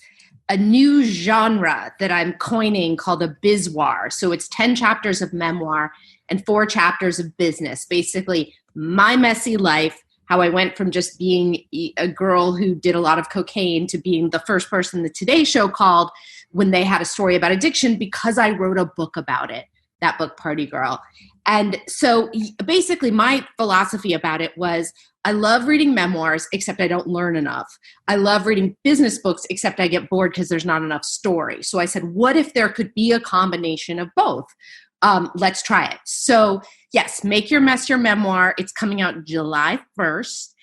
a new genre that I'm coining called a bizwar. So it's 10 chapters of memoir and 4 chapters of business. Basically, my messy life, how I went from just being a girl who did a lot of cocaine to being the first person the Today Show called when they had a story about addiction, because I wrote a book about it, that book, Party Girl. And so basically my philosophy about it was, I love reading memoirs, except I don't learn enough. I love reading business books, except I get bored because there's not enough story. So I said, what if there could be a combination of both? Let's try it. So yes, Make Your Mess Your Memoir. It's coming out July 1st.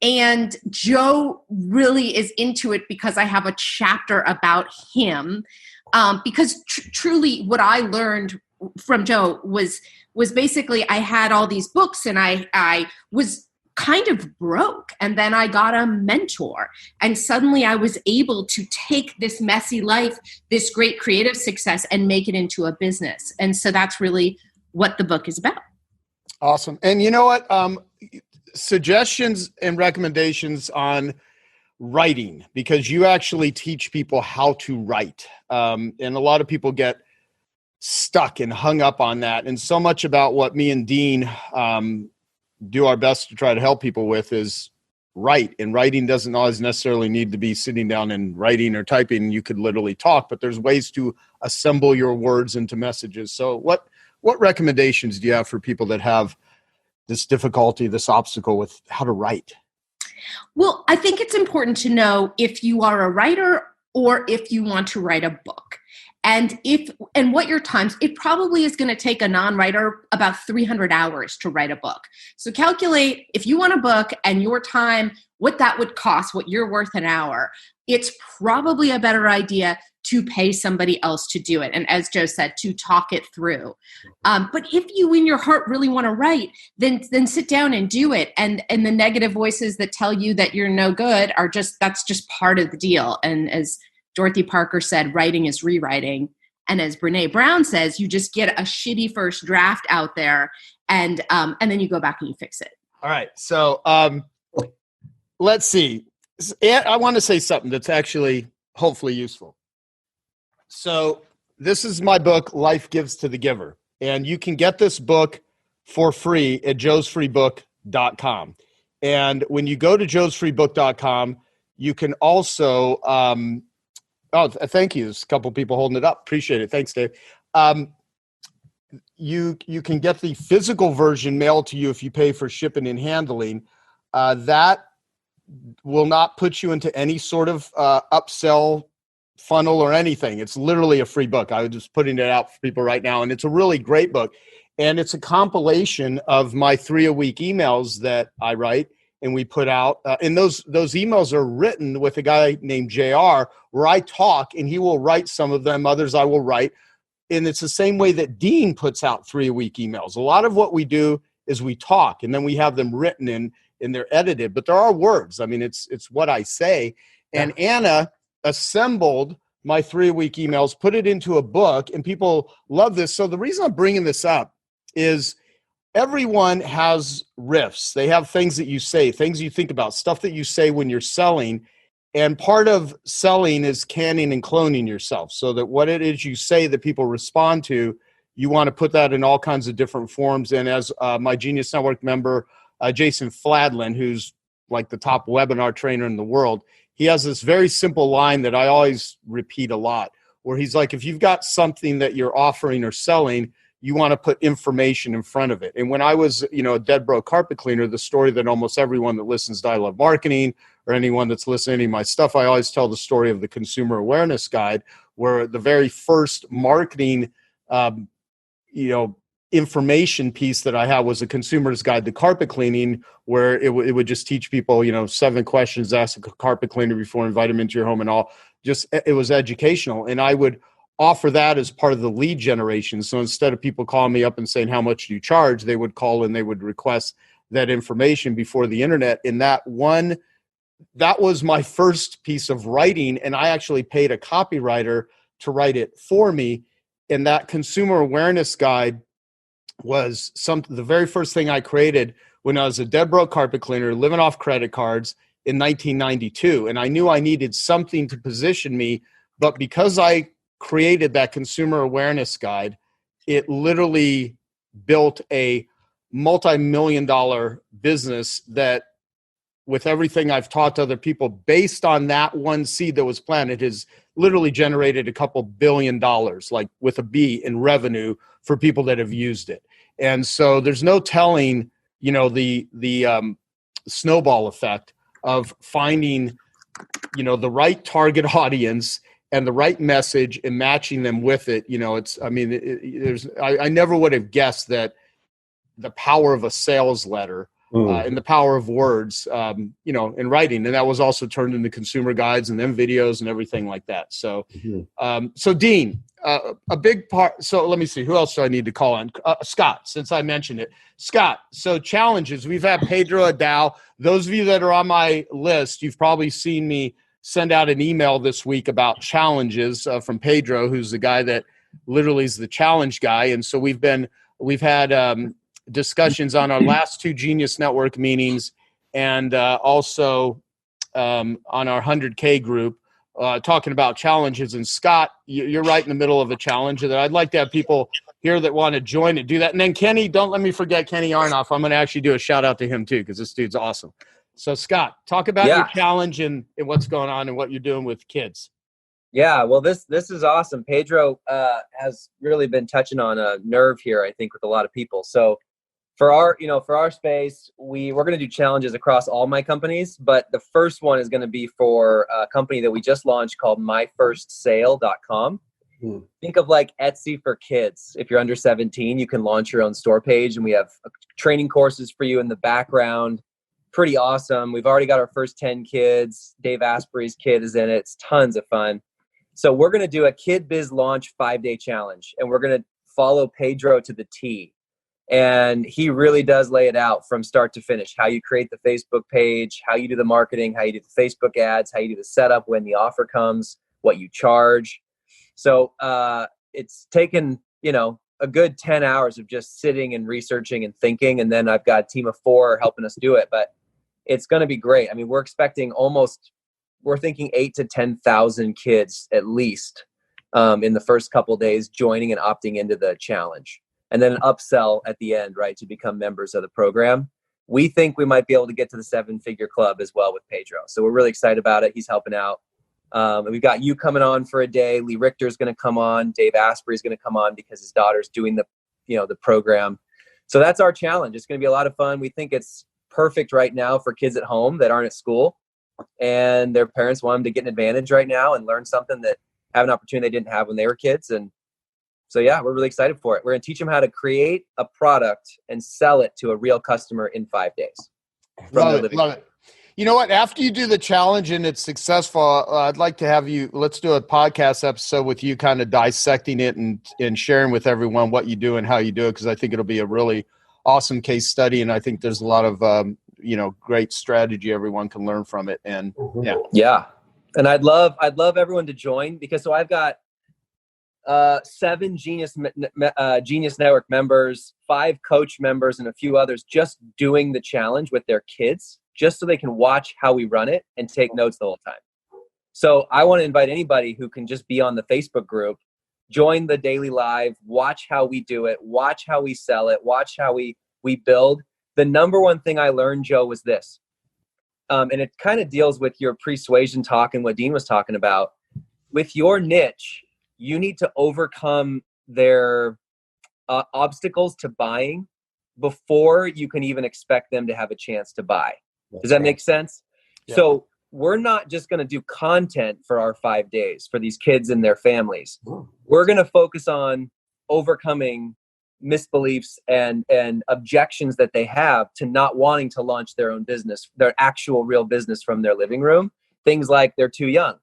And Joe really is into it because I have a chapter about him. Because truly what I learned from Joe was basically I had all these books and I was kind of broke, and then I got a mentor, and suddenly I was able to take this messy life, this great creative success, and make it into a business. And so that's really what the book is about. Awesome. And you know what? Suggestions and recommendations on writing, because you actually teach people how to write. And a lot of people get stuck and hung up on that. And so much about what me and Dean do our best to try to help people with is write. And writing doesn't always necessarily need to be sitting down and writing or typing. You could literally talk, but there's ways to assemble your words into messages. So what recommendations do you have for people that have this difficulty, this obstacle with how to write? Well, I think it's important to know if you are a writer or if you want to write a book. And what your times, it probably is going to take a non-writer about 300 hours to write a book. So calculate, if you want a book and your time, what that would cost, what you're worth an hour, it's probably a better idea to pay somebody else to do it. And as Joe said, to talk it through. But if you in your heart really want to write, then sit down and do it. And the negative voices that tell you that you're no good that's just part of the deal. And as Dorothy Parker said, writing is rewriting. And as Brene Brown says, you just get a shitty first draft out there and then you go back and you fix it. All right. So let's see. I want to say something that's actually hopefully useful. So this is my book, Life Gives to the Giver. And you can get this book for free at joesfreebook.com. And when you go to joesfreebook.com, you can also thank you. There's a couple people holding it up. Appreciate it. Thanks, Dave. You can get the physical version mailed to you if you pay for shipping and handling. That will not put you into any sort of upsell funnel or anything. It's literally a free book. I was just putting it out for people right now, and it's a really great book. And it's a compilation of my 3-a-week emails that I write and we put out. And those emails are written with a guy named JR, where I talk and he will write some of them. Others I will write. And it's the same way that Dean puts out 3-a-week emails. A lot of what we do is we talk, and then we have them written and they're edited, but there are words. I mean, it's what I say. And Anna assembled my 3-a-week emails, put it into a book, and people love this. So the reason I'm bringing this up is everyone has riffs. They have things that you say, things you think about, stuff that you say when you're selling. And part of selling is canning and cloning yourself, so that what it is you say that people respond to, you want to put that in all kinds of different forms. And as my Genius Network member, Jason Fladlin, who's like the top webinar trainer in the world, he has this very simple line that I always repeat a lot, where he's like, if you've got something that you're offering or selling, you want to put information in front of it. And when I was, a dead broke carpet cleaner, the story that almost everyone that listens to I Love Marketing or anyone that's listening to my stuff, I always tell the story of the Consumer Awareness Guide, where the very first marketing, information piece that I had was a consumer's guide to carpet cleaning, where it would just teach people, 7 questions to ask a carpet cleaner before invite them into your home and all. Just, it was educational. And I would offer that as part of the lead generation. So instead of people calling me up and saying, how much do you charge? They would call and they would request that information before the internet. And that was my first piece of writing. And I actually paid a copywriter to write it for me. And that Consumer Awareness Guide was the very first thing I created when I was a dead broke carpet cleaner living off credit cards in 1992. And I knew I needed something to position me, but because I created that Consumer Awareness Guide, it literally built a multi-million-dollar business that, with everything I've taught to other people, based on that one seed that was planted, has literally generated a couple $1 billion, like with a B, in revenue for people that have used it. And so there's no telling, the snowball effect of finding, the right target audience and the right message and matching them with it. I never would have guessed that the power of a sales letter and the power of words, in writing. And that was also turned into consumer guides and then videos and everything like that. So, so Dean, a big part. So let me see, who else do I need to call on? Scott, since I mentioned it. Scott, so challenges. We've had Pedro Adao. Those of you that are on my list, you've probably seen me send out an email this week about challenges from Pedro, who's the guy that literally is the challenge guy. And so we've had discussions on our last 2 Genius Network meetings, and also on our 100K group, talking about challenges. And Scott, you're right in the middle of a challenge that I'd like to have people here that want to join and do that. And then Kenny, don't let me forget Kenny Arnoff. I'm going to actually do a shout out to him too, because this dude's awesome. So Scott, talk about your challenge and what's going on and what you're doing with kids. Yeah, well, this is awesome. Pedro has really been touching on a nerve here, I think, with a lot of people. So for our space, we're going to do challenges across all my companies, but the first one is going to be for a company that we just launched called myfirstsale.com. Think of like Etsy for kids. If you're under 17, you can launch your own store page, and we have training courses for you in the background. Pretty awesome. We've already got our first 10 kids. Dave Asprey's kid is in it. It's tons of fun. So we're going to do a Kid Biz Launch 5-day challenge, and we're going to follow Pedro to the T. And he really does lay it out from start to finish, how you create the Facebook page, how you do the marketing, how you do the Facebook ads, how you do the setup when the offer comes, what you charge. So it's taken, a good 10 hours of just sitting and researching and thinking. And then I've got a team of 4 helping us do it, but it's going to be great. I mean, we're thinking 8,000 to 10,000 kids at least in the first couple of days joining and opting into the challenge. And then an upsell at the end, right, to become members of the program. We think we might be able to get to the 7-figure club as well with Pedro. So we're really excited about it. He's helping out. And we've got you coming on for a day. Lee Richter's going to come on. Dave Asprey's going to come on because his daughter's doing the program. So that's our challenge. It's going to be a lot of fun. We think it's perfect right now for kids at home that aren't at school, and their parents want them to get an advantage right now and learn something that have an opportunity they didn't have when they were kids. And so, yeah, we're really excited for it. We're going to teach them how to create a product and sell it to a real customer in 5 days. Love it. You know what? After you do the challenge and it's successful, I'd like to have you. Let's do a podcast episode with you, kind of dissecting it and sharing with everyone what you do and how you do it, because I think it'll be a really awesome case study, and I think there's a lot of great strategy everyone can learn from it. And yeah, and I'd love everyone to join, because I've got 7 Genius Network members, 5 Coach members, and a few others just doing the challenge with their kids, just so they can watch how we run it and take notes the whole time. So I want to invite anybody who can just be on the Facebook group, join the daily live, watch how we do it, watch how we sell it, watch how we build. The number one thing I learned, Joe, was this. And it kind of deals with your persuasion talk and what Dean was talking about. With your niche, you need to overcome their obstacles to buying before you can even expect them to have a chance to buy. Does that make sense? Yeah. So we're not just going to do content for our 5 days for these kids and their families. We're going to focus on overcoming misbeliefs and objections that they have to not wanting to launch their own business, their actual real business from their living room. Things like they're too young.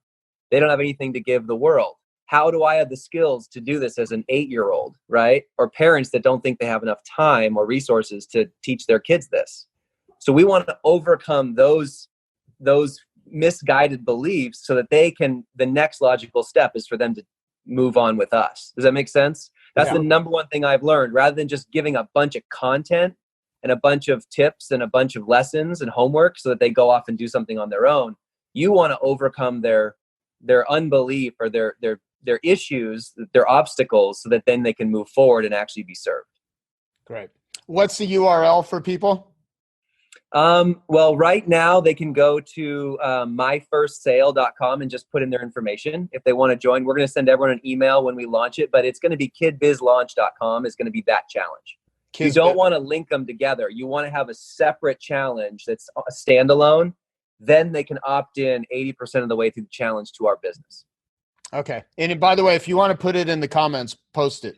They don't have anything to give the world. How do I have the skills to do this as an 8-year-old, right? Or parents that don't think they have enough time or resources to teach their kids this. So we want to overcome those misguided beliefs so that the next logical step is for them to move on with us. Does that make sense? That's the number one thing I've learned. Rather than just giving a bunch of content and a bunch of tips and a bunch of lessons and homework so that they go off and do something on their own, you want to overcome their unbelief or their issues, their obstacles, so that then they can move forward and actually be served. Great. What's the URL for people? Well, right now they can go to myfirstsale.com and just put in their information if they want to join. We're going to send everyone an email when we launch it, but it's going to be kidbizlaunch.com is going to be that challenge. You don't want to link them together. You want to have a separate challenge that's a standalone. Then they can opt in 80% of the way through the challenge to our business. Okay. And by the way, if you want to put it in the comments, post it.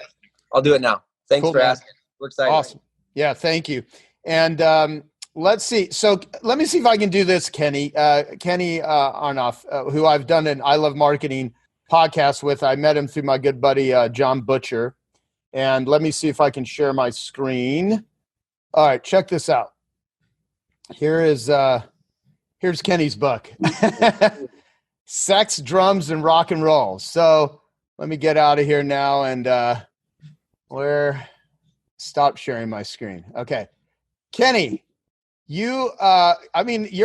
I'll do it now. Thanks for asking. We're excited. Awesome. Yeah, thank you. And let's see. So let me see if I can do this, Kenny. Kenny Arnoff, who I've done an I Love Marketing podcast with. I met him through my good buddy, John Butcher. And let me see if I can share my screen. All right, check this out. Here's Kenny's book. Sex, Drums, and Rock and Roll. So let me get out of here now and stop sharing my screen. Okay. Kenny, you're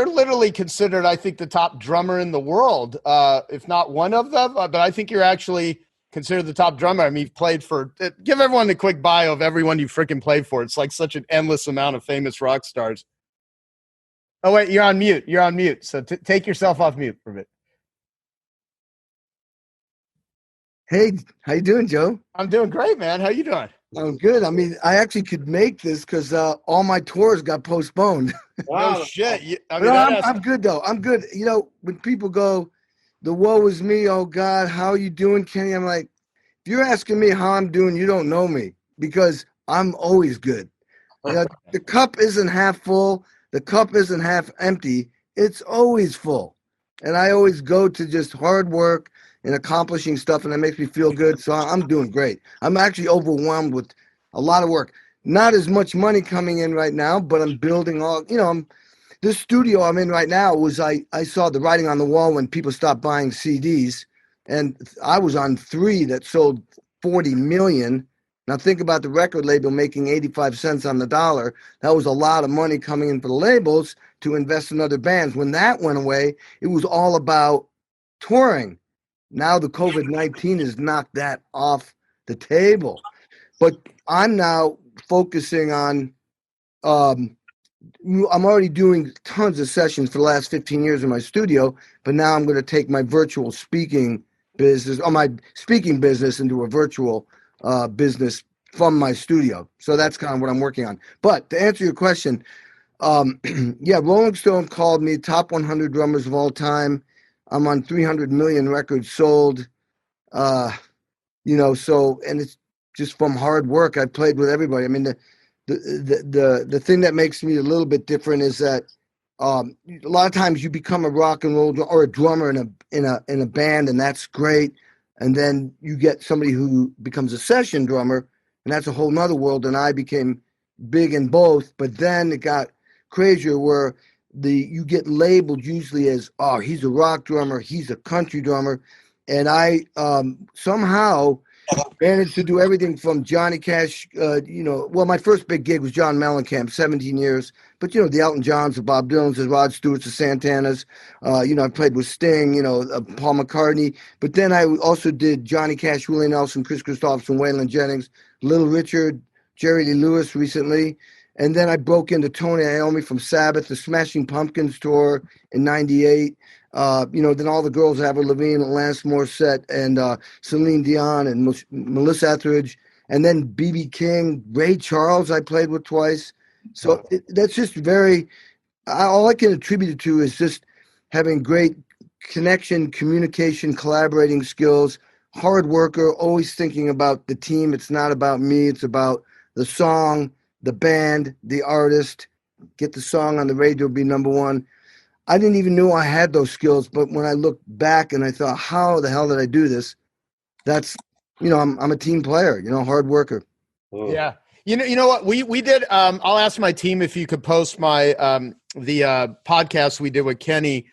literally considered, I think, the top drummer in the world, if not one of them, but I think you're actually considered the top drummer. I mean, you've played for, give everyone a quick bio of everyone you freaking played for. It's like such an endless amount of famous rock stars. Oh, wait, you're on mute. So take yourself off mute for a bit. Hey, how you doing, Joe? I'm doing great, man. How you doing? I'm good. I mean, I actually could make this because all my tours got postponed. Wow. Oh, shit. I'm good, though. I'm good. You know, when people go, the woe is me, oh, God, how are you doing, Kenny? I'm like, if you're asking me how I'm doing, you don't know me because I'm always good. You know, the cup isn't half full. The cup isn't half empty. It's always full. And I always go to just hard work and accomplishing stuff, and that makes me feel good. So I'm doing great. I'm actually overwhelmed with a lot of work. Not as much money coming in right now, but I'm building all, this studio I'm in right now was, I saw the writing on the wall when people stopped buying CDs, and I was on 3 that sold 40 million. Now think about the record label making 85 cents on the dollar. That was a lot of money coming in for the labels to invest in other bands. When that went away, it was all about touring. Now the COVID-19 has knocked that off the table. But I'm now focusing on, I'm already doing tons of sessions for the last 15 years in my studio, but now I'm going to take my virtual speaking business, or my speaking business, into a virtual business from my studio. So that's kind of what I'm working on. But to answer your question, Rolling Stone called me top 100 drummers of all time. I'm on 300 million records sold, so, and it's just from hard work. I played with everybody. I mean, the thing that makes me a little bit different is that a lot of times you become a rock and roll or a drummer in a band, and that's great. And then you get somebody who becomes a session drummer, and that's a whole nother world. And I became big in both, but then it got crazier where you get labeled usually as, oh, he's a rock drummer, he's a country drummer. And I somehow managed to do everything from Johnny Cash, my first big gig was John Mellencamp, 17 years. But, the Elton Johns, the Bob Dylans, the Rod Stewarts, the Santanas. I played with Sting, Paul McCartney. But then I also did Johnny Cash, Willie Nelson, Chris Christopherson, Waylon Jennings, Little Richard, Jerry Lee Lewis recently. And then I broke into Tony Iommi from Sabbath, the Smashing Pumpkins tour in '98. Then all the girls, Avril Lavigne, Alanis Morissette, and Celine Dion, and Melissa Etheridge. And then B.B. King, Ray Charles I played with twice. So that's just all I can attribute it to is just having great connection, communication, collaborating skills, hard worker, always thinking about the team. It's not about me. It's about the song, the band, the artist, get the song on the radio, be number one. I didn't even know I had those skills, but when I look back and I thought, how the hell did I do this? That's, I'm a team player, hard worker. Yeah. You know what we did? I'll ask my team if you could post my the podcast we did with Kenny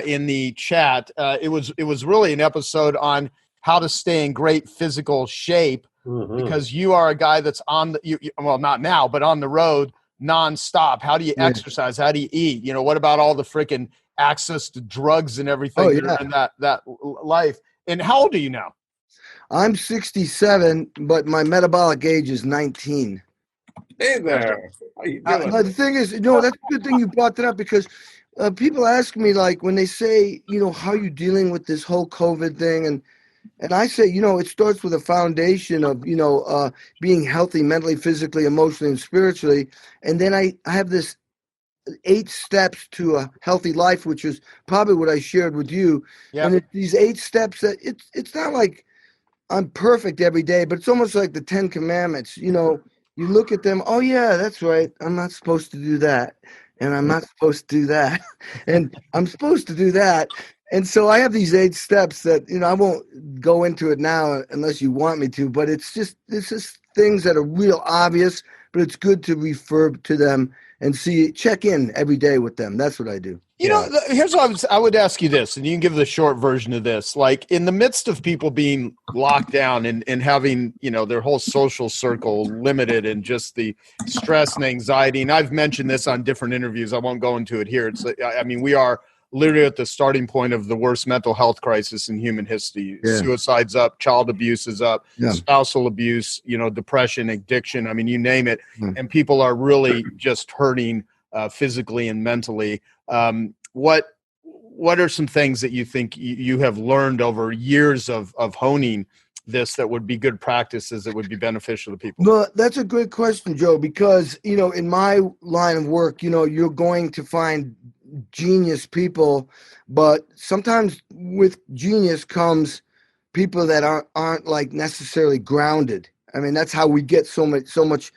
in the chat. It was really an episode on how to stay in great physical shape, because you are a guy that's on well, not now, but on the road nonstop. How do you exercise? How do you eat? What about all the freaking access to drugs and everything in that life? And how old are you now? I'm 67, but my metabolic age is 19. Hey there. How you doing? The thing is, that's a good thing you brought that up, because people ask me, like, when they say, how you dealing with this whole COVID thing, and I say, it starts with a foundation of, being healthy mentally, physically, emotionally, and spiritually. And then I have this 8 steps to a healthy life, which is probably what I shared with you. Yep. And these 8 steps that it's not like I'm perfect every day, but it's almost like the 10 Commandments. You look at them, oh yeah, that's right. I'm not supposed to do that. And I'm not supposed to do that. And I'm supposed to do that. And so I have these 8 steps that, I won't go into it now unless you want me to, but it's just things that are real obvious, but it's good to refer to them and check in every day with them. That's what I do. Here's what I would ask you this, and you can give the short version of this. Like, in the midst of people being locked down and having, their whole social circle limited, and just the stress and anxiety, and I've mentioned this on different interviews, I won't go into it here. We are literally at the starting point of the worst mental health crisis in human history. Yeah. Suicide's up, child abuse is up, spousal abuse, depression, addiction. You name it. And people are really just hurting physically and mentally. What are some things that you think you have learned over years of honing this that would be good practices that would be beneficial to people? No, that's a good question, Joe, because, in my line of work, you're going to find genius people, but sometimes with genius comes people that aren't like necessarily grounded. That's how we get so much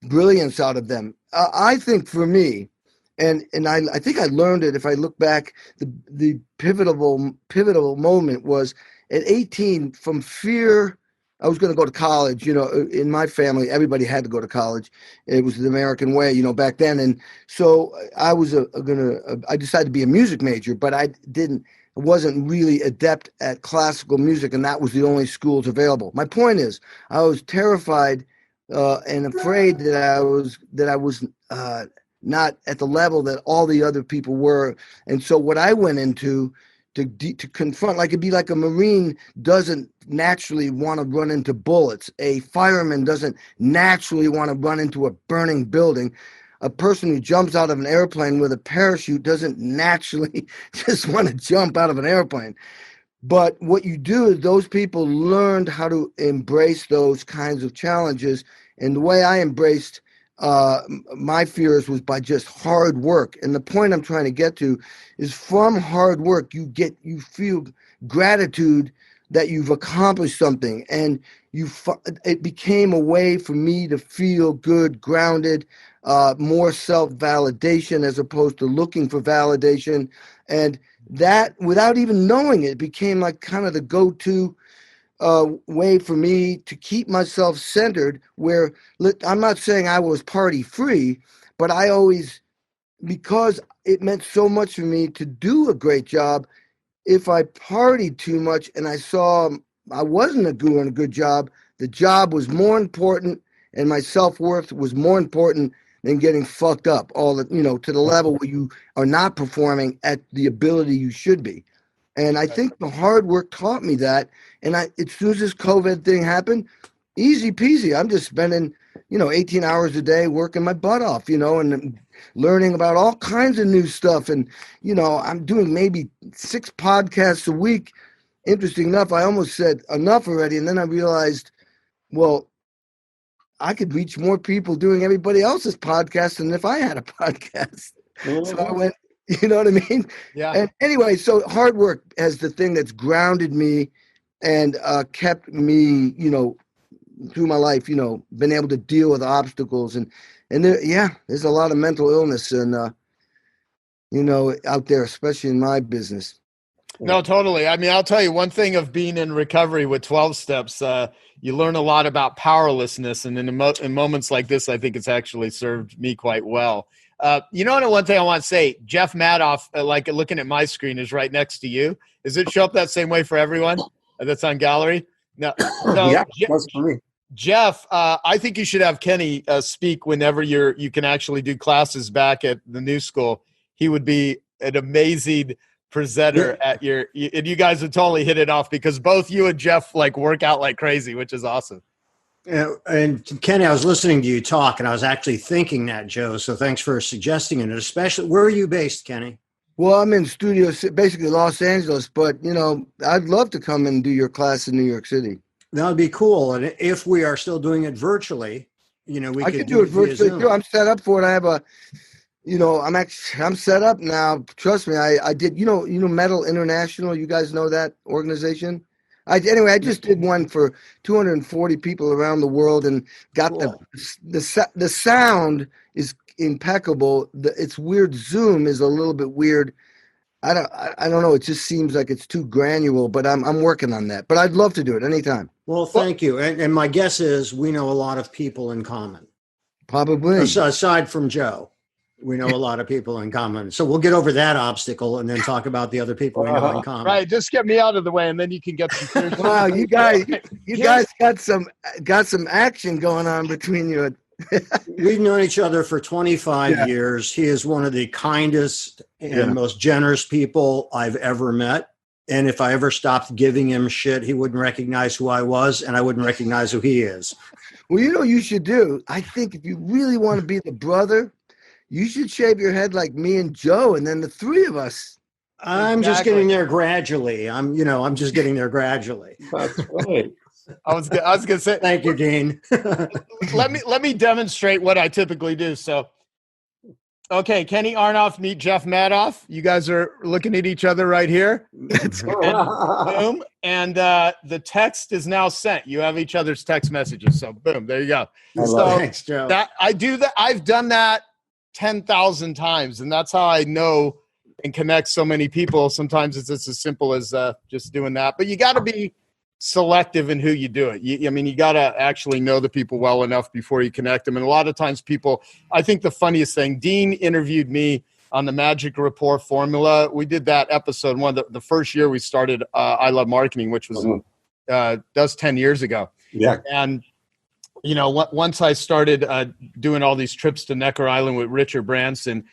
brilliance out of them. I think for me, and I think I learned it, if I look back, the pivotal moment was at 18, from fear. I was going to go to college. In my family, everybody had to go to college. It was the American way, back then. And so I was I decided to be a music major, but I wasn't really adept at classical music, and that was the only schools available. My point is, I was terrified and afraid that I was not at the level that all the other people were. And so what I went into to confront, like, it'd be like a Marine doesn't naturally want to run into bullets. A fireman doesn't naturally want to run into a burning building. A person who jumps out of an airplane with a parachute doesn't naturally just want to jump out of an airplane. But what you do is those people learned how to embrace those kinds of challenges. And the way I embraced my fears was by just hard work. And the point I'm trying to get to is, from hard work, you feel gratitude that you've accomplished something, and it became a way for me to feel good, grounded, more self-validation as opposed to looking for validation. And that, without even knowing it, became like kind of the go-to way for me to keep myself centered, where I'm not saying I was party free, but I always, because it meant so much for me to do a great job, if I partied too much and I saw I wasn't doing a good job, the job was more important and my self-worth was more important than getting fucked up to the level where you are not performing at the ability you should be. And I think the hard work taught me that. And as soon as this COVID thing happened, easy peasy. I'm just spending, 18 hours a day working my butt off, and learning about all kinds of new stuff. And, I'm doing maybe 6 podcasts a week. Interesting enough, I almost said enough already. And then I realized, well, I could reach more people doing everybody else's podcast than if I had a podcast. Mm-hmm. So I went, you know what I mean? Yeah. And anyway, so hard work as the thing that's grounded me and kept me, through my life, been able to deal with obstacles. And there's a lot of mental illness and, out there, especially in my business. No, totally. I mean, I'll tell you one thing of being in recovery with 12 steps, you learn a lot about powerlessness. And in moments like this, I think it's actually served me quite well. One thing I want to say, Jeff Madoff, like looking at my screen, is right next to you. Does it show up that same way for everyone that's on gallery? No. So, yeah, that's for me. Jeff, I think you should have Kenny speak whenever you can actually do classes back at the new school. He would be an amazing presenter at and you guys would totally hit it off because both you and Jeff work out like crazy, which is awesome. And Kenny, I was listening to you talk and I was actually thinking that, Joe. So thanks for suggesting it. Especially, where are you based, Kenny? Well, I'm in studio, basically Los Angeles, but I'd love to come and do your class in New York City. That would be cool. And if we are still doing it virtually, I could do it virtually too. I'm set up for it. I have I'm set up now. Trust me. I did, Metal International. You guys know that organization? I just did one for 240 people around the world and got the sound is impeccable. It's weird. Zoom is a little bit weird. I don't know. It just seems like it's too granular, but I'm working on that. But I'd love to do it anytime. Well, thank you. And my guess is we know a lot of people in common. Probably. Aside from Joe. We know a lot of people in common. So we'll get over that obstacle and then talk about the other people we know in common. Right. Just get me out of the way and then you can get some. Wow, you guys got some action going on between you. We've known each other for 25 years. He is one of the kindest and most generous people I've ever met. And if I ever stopped giving him shit, he wouldn't recognize who I was and I wouldn't recognize who he is. Well, you should do. I think if you really want to be the brother, you should shave your head like me and Joe, and then the 3 of us. I'm just getting there gradually. I'm just getting there gradually. That's right. I was gonna say. Thank you, Dean. let me demonstrate what I typically do. So, okay, Kenny Arnoff, meet Jeff Madoff. You guys are looking at each other right here. Boom, and the text is now sent. You have each other's text messages. So, boom, there you go. Thanks, Joe. I do that. I've done that 10,000 times, and that's how I know and connect so many people. Sometimes it's just as simple as just doing that, but you got to be selective in who you do it. You got to actually know the people well enough before you connect them. And a lot of times I think the funniest thing, Dean interviewed me on the Magic Rapport Formula. We did that episode one, the first year we started I Love Marketing, which was that's 10 years ago. Yeah. And once I started doing all these trips to Necker Island with Richard Branson,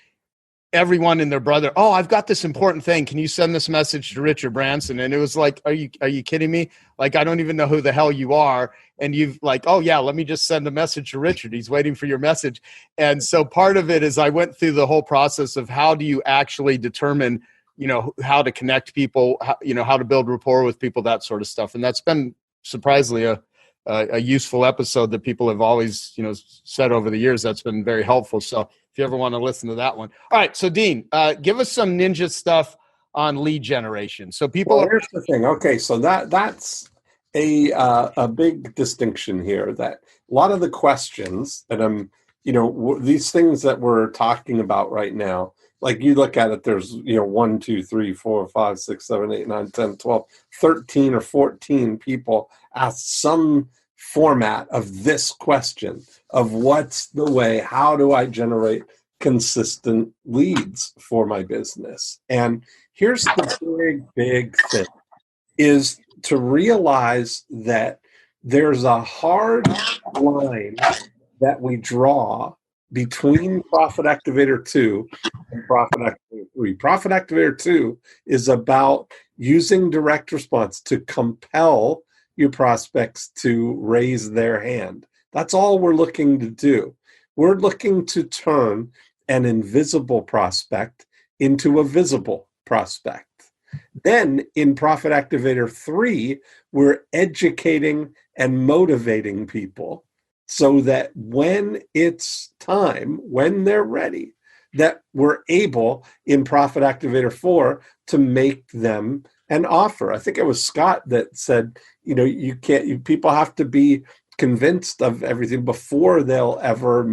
everyone and their brother, oh, I've got this important thing. Can you send this message to Richard Branson? And it was like, are you kidding me? Like, I don't even know who the hell you are. And you've oh yeah, let me just send a message to Richard. He's waiting for your message. And so part of it is I went through the whole process of how do you actually determine, how to connect people, how to build rapport with people, that sort of stuff. And that's been surprisingly a useful episode that people have always, said over the years. That's been very helpful. So if you ever want to listen to that one. All right. So Dean, give us some ninja stuff on lead generation. So people here's the thing. Okay. So that's a big distinction here that a lot of the questions that these things that we're talking about right now, like you look at it, there's 1, 2, 3, 4, 5, 6, 7, 8, 9, 10, 12, 13 or 14 people ask some format of this question of what's the way, how do I generate consistent leads for my business? And here's the big thing is to realize that there's a hard line that we draw between Profit Activator 2 and Profit Activator 3. Profit Activator 2 is about using direct response to compel your prospects to raise their hand. That's all we're looking to do. We're looking to turn an invisible prospect into a visible prospect. Then in Profit Activator 3, we're educating and motivating people so that when it's time, when they're ready, that we're able in Profit Activator 4 to make them an offer. I think it was Scott that said, people have to be convinced of everything before they'll ever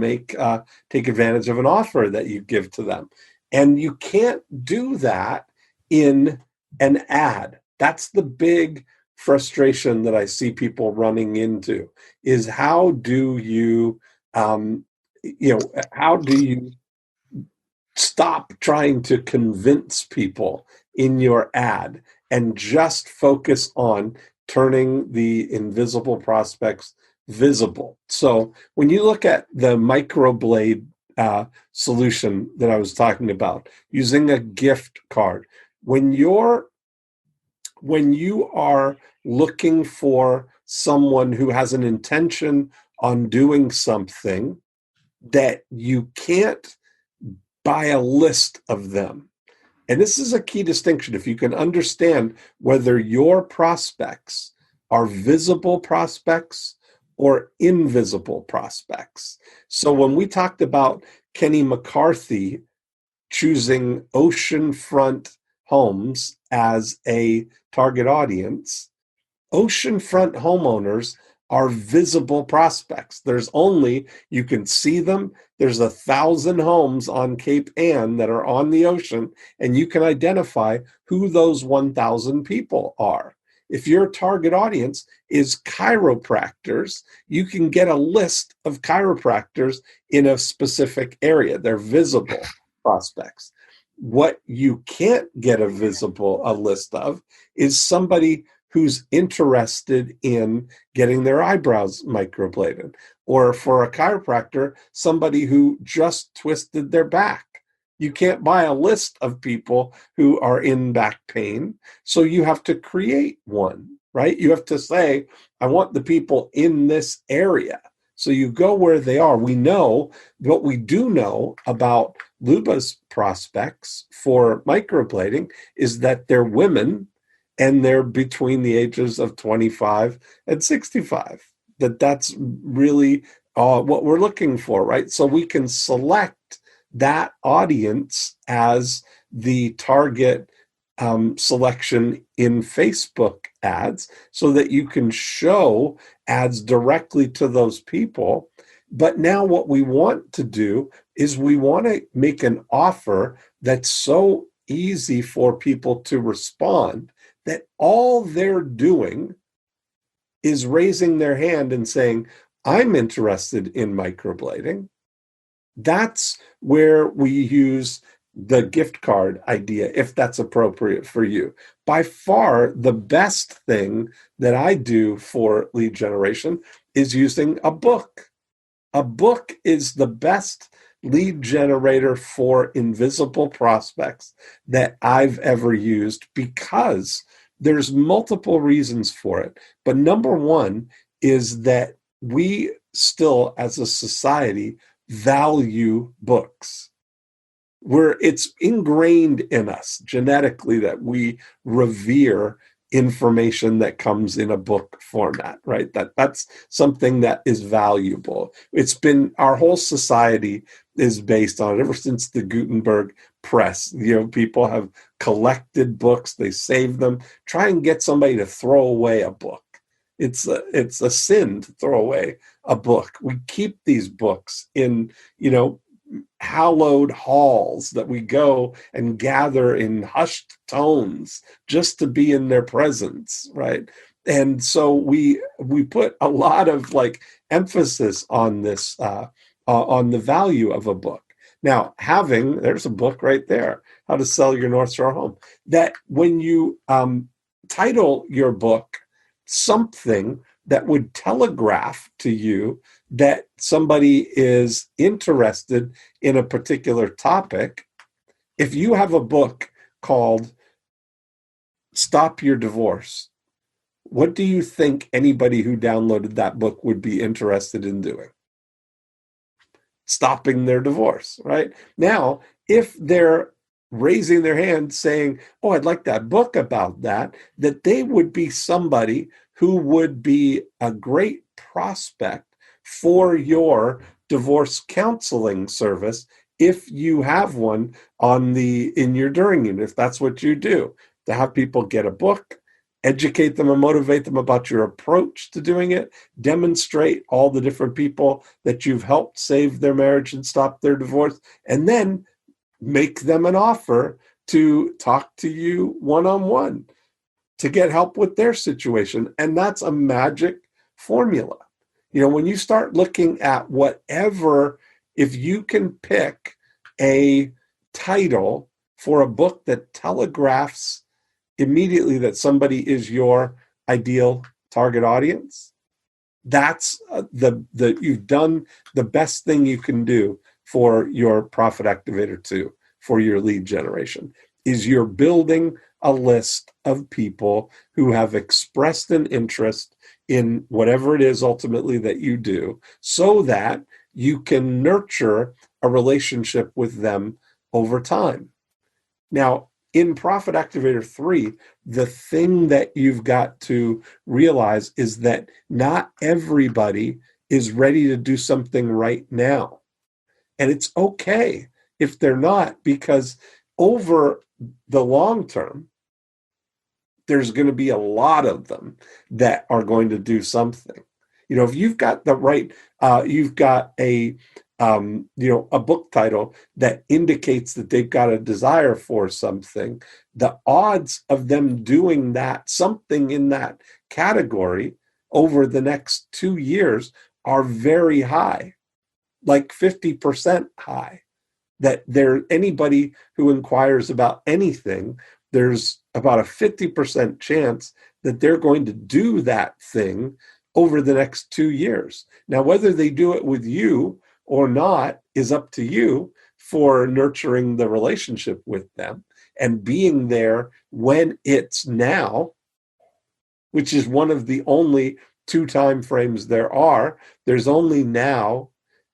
take advantage of an offer that you give to them. And you can't do that in an ad. That's the big frustration that I see people running into is how do you stop trying to convince people in your ad and just focus on turning the invisible prospects visible. So when you look at the microblade solution that I was talking about, using a gift card, when you are looking for someone who has an intention on doing something that you can't buy a list of them. And this is a key distinction. If you can understand whether your prospects are visible prospects or invisible prospects. So when we talked about Kenny McCarthy choosing oceanfront homes as a target audience, oceanfront homeowners are visible prospects. You can see them. There's 1,000 homes on Cape Ann that are on the ocean, and you can identify who those 1,000 people are. If your target audience is chiropractors, you can get a list of chiropractors in a specific area. They're visible prospects. What you can't get a list of is somebody who's interested in getting their eyebrows microbladed, or for a chiropractor, somebody who just twisted their back. You can't buy a list of people who are in back pain, so you have to create one, right? You have to say, I want the people in this area. So you go where they are. We know what we do know about Luba's prospects for microblading is that they're women and they're between the ages of 25 and 65. That's really what we're looking for, right? So we can select that audience as the target selection in Facebook ads so that you can show ads directly to those people. But now what we want to do is we want to make an offer that's so easy for people to respond that all they're doing is raising their hand and saying, I'm interested in microblading. That's where we use the gift card idea, if that's appropriate for you. By far, the best thing that I do for lead generation is using a book. A book is the best lead generator for invisible prospects that I've ever used because there's multiple reasons for it. But number one is that we still, as a society, value books. It's ingrained in us genetically that we revere information that comes in a book format, right? That's something that is valuable. It's been, our whole society is based on it ever since the Gutenberg press. People have collected books, they save them. Try and get somebody to throw away a book. It's a sin to throw away a book. We keep these books in, hallowed halls that we go and gather in hushed tones just to be in their presence, right? And so we put a lot of emphasis on this, on the value of a book. Now, there's a book right there, How to Sell Your North Shore Home, that when you title your book something that would telegraph to you that somebody is interested in a particular topic. If you have a book called Stop Your Divorce, what do you think anybody who downloaded that book would be interested in doing? Stopping their divorce, right? Now, if they're raising their hand saying, oh, I'd like that book about that they would be somebody who would be a great prospect for your divorce counseling service if you have one in your During Unit, if that's what you do, to have people get a book, educate them and motivate them about your approach to doing it, demonstrate all the different people that you've helped save their marriage and stop their divorce, and then make them an offer to talk to you one-on-one to get help with their situation. And that's a magic formula. When you start looking at whatever, if you can pick a title for a book that telegraphs immediately that somebody is your ideal target audience, that's you've done the best thing you can do for your Profit Activator 2, for your lead generation, is you're building a list of people who have expressed an interest in whatever it is ultimately that you do, so that you can nurture a relationship with them over time. Now, in Profit Activator 3, the thing that you've got to realize is that not everybody is ready to do something right now. And it's okay if they're not, because over the long term, there's going to be a lot of them that are going to do something. If you've got the right, you've got a book title that indicates that they've got a desire for something, the odds of them doing that, something in that category over the next 2 years are very high, like 50% high. That anybody who inquires about anything, there's about a 50% chance that they're going to do that thing over the next 2 years. Now, whether they do it with you or not is up to you for nurturing the relationship with them and being there when it's now, which is one of the only 2 time frames there are. There's only now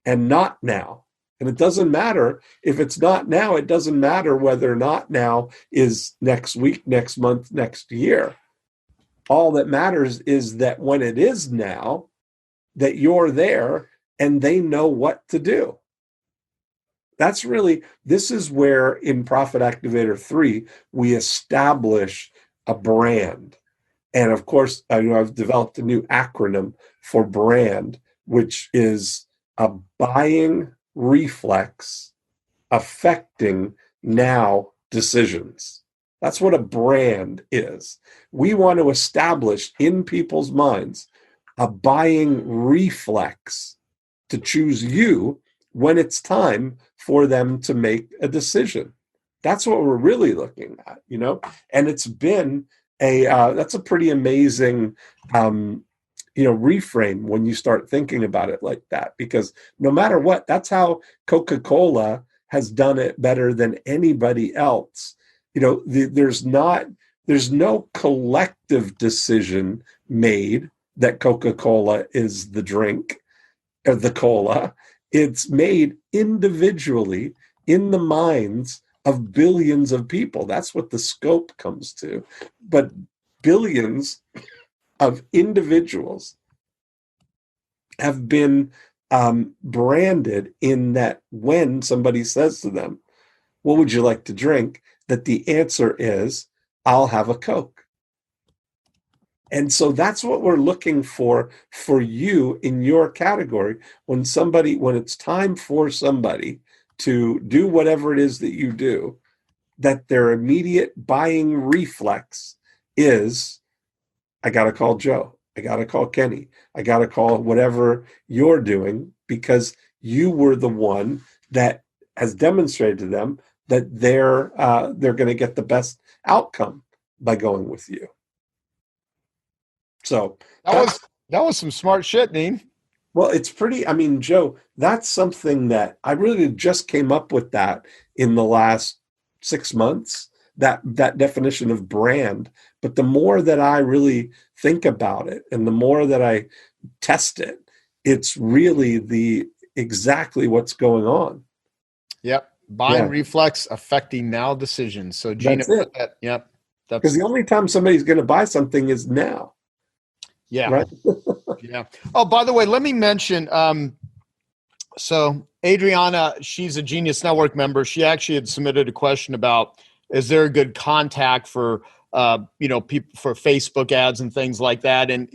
and not now. And it doesn't matter if it's not now. It doesn't matter whether not now is next week, next month, next year. All that matters is that when it is now, that you're there and they know what to do. This is where in Profit Activator 3, we establish a brand. And of course, I've developed a new acronym for brand, which is a buying reflex affecting now decisions. That's what a brand is. We want to establish in people's minds a buying reflex to choose you when it's time for them to make a decision. That's what we're really looking at, and it's been that's a pretty amazing reframe when you start thinking about it like that, because no matter what, that's how Coca-Cola has done it better than anybody else. There's no collective decision made that Coca-Cola is the drink or the cola. It's made individually in the minds of billions of people. That's what the scope comes to. But billions of individuals have been branded in that when somebody says to them, what would you like to drink? That the answer is, I'll have a Coke. And so that's what we're looking for you in your category. When it's time for somebody to do whatever it is that you do, that their immediate buying reflex is, I got to call Joe. I got to call Kenny. I got to call whatever you're doing, because you were the one that has demonstrated to them that they're going to get the best outcome by going with you. So that was some smart shit, Dean. Well, it's pretty. I mean, Joe, that's something that I really just came up with that in the last 6 months. That definition of brand. But the more that I really think about it, and the more that I test it, it's really exactly what's going on. Yep. Buying reflex affecting now decisions. So Gina, that's it. Yep. Because the only time somebody's going to buy something is now. Yeah. Right. Yeah. Oh, by the way, let me mention, so Adriana, she's a Genius Network member. She actually had submitted a question about, is there a good contact for, people for Facebook ads and things like that? And,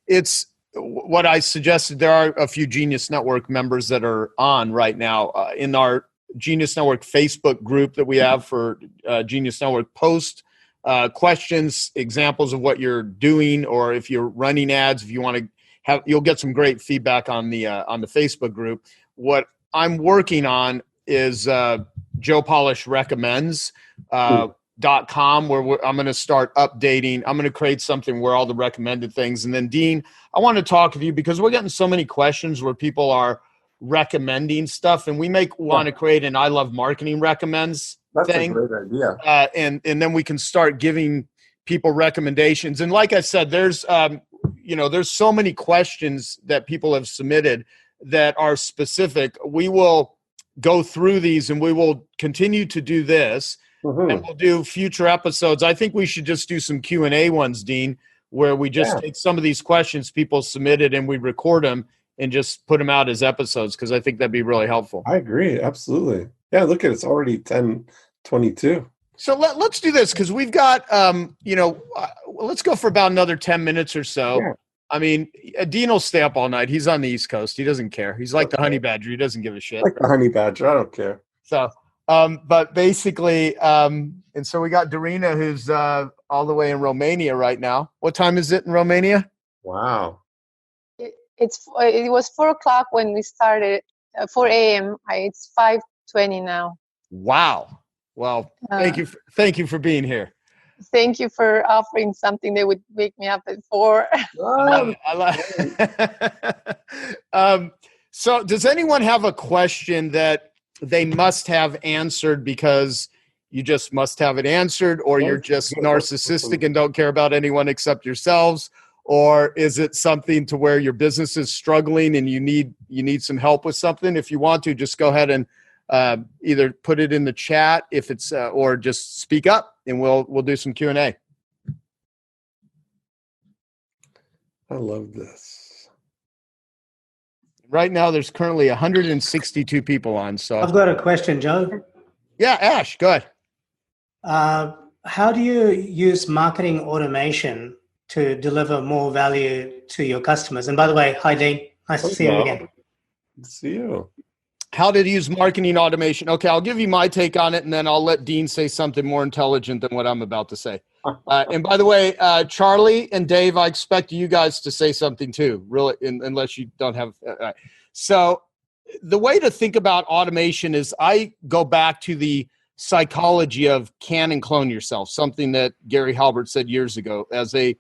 it's what I suggested. There are a few Genius Network members that are on right now in our Genius Network Facebook group that we have for Genius Network. Post questions, examples of what you're doing, or if you're running ads, if you want to have, you'll get some great feedback on the Facebook group. What I'm working on is Joe Polish Recommends .com, where I'm going to start updating. I'm going to create something where all the recommended things. And then Dean, I want to talk with you because we're getting so many questions where people are recommending stuff, and we want to create an I Love Marketing Recommends thing. That's a great idea. And then we can start giving people recommendations. And like I said, there's there's so many questions that people have submitted that are specific. We will go through these, and we will continue to do this. Mm-hmm. And we'll do future episodes. I think we should just do some Q&A ones, Dean, where we just take some of these questions people submitted and we record them and just put them out as episodes, because I think that'd be really helpful. I agree. Absolutely. Yeah, look at it's already 10:22. So let's do this, because we've got, let's go for about another 10 minutes or so. Yeah. I mean, Dean will stay up all night. He's on the East Coast. He doesn't care. He's like the honey badger. He doesn't give a shit. Like the honey badger. I don't care. So, but basically, and so we got Darina, who's all the way in Romania right now. What time is it in Romania? Wow. It was 4:00 when we started, 4 a.m. It's 5:20 now. Wow. Well, thank you for being here. Thank you for offering something that would wake me up at 4. I love it. So does anyone have a question that they must have answered because you just must have it answered, or you're just narcissistic and don't care about anyone except yourselves? Or is it something to where your business is struggling and you need some help with something? If you want to, just go ahead and either put it in the chat if it's or just speak up, and we'll do some Q&A. I love this. Right now, there's currently 162 people on. So I've got a question, Joe. Yeah, Ash, go ahead. How do you use marketing automation to deliver more value to your customers? And by the way, hi, Dean. Nice to see you again. Good to see you. How to use marketing automation. Okay, I'll give you my take on it, and then I'll let Dean say something more intelligent than what I'm about to say. And by the way, Charlie and Dave, I expect you guys to say something too, really, unless you don't have. So the way to think about automation is I go back to the psychology of can and clone yourself, something that Gary Halbert said years ago. As the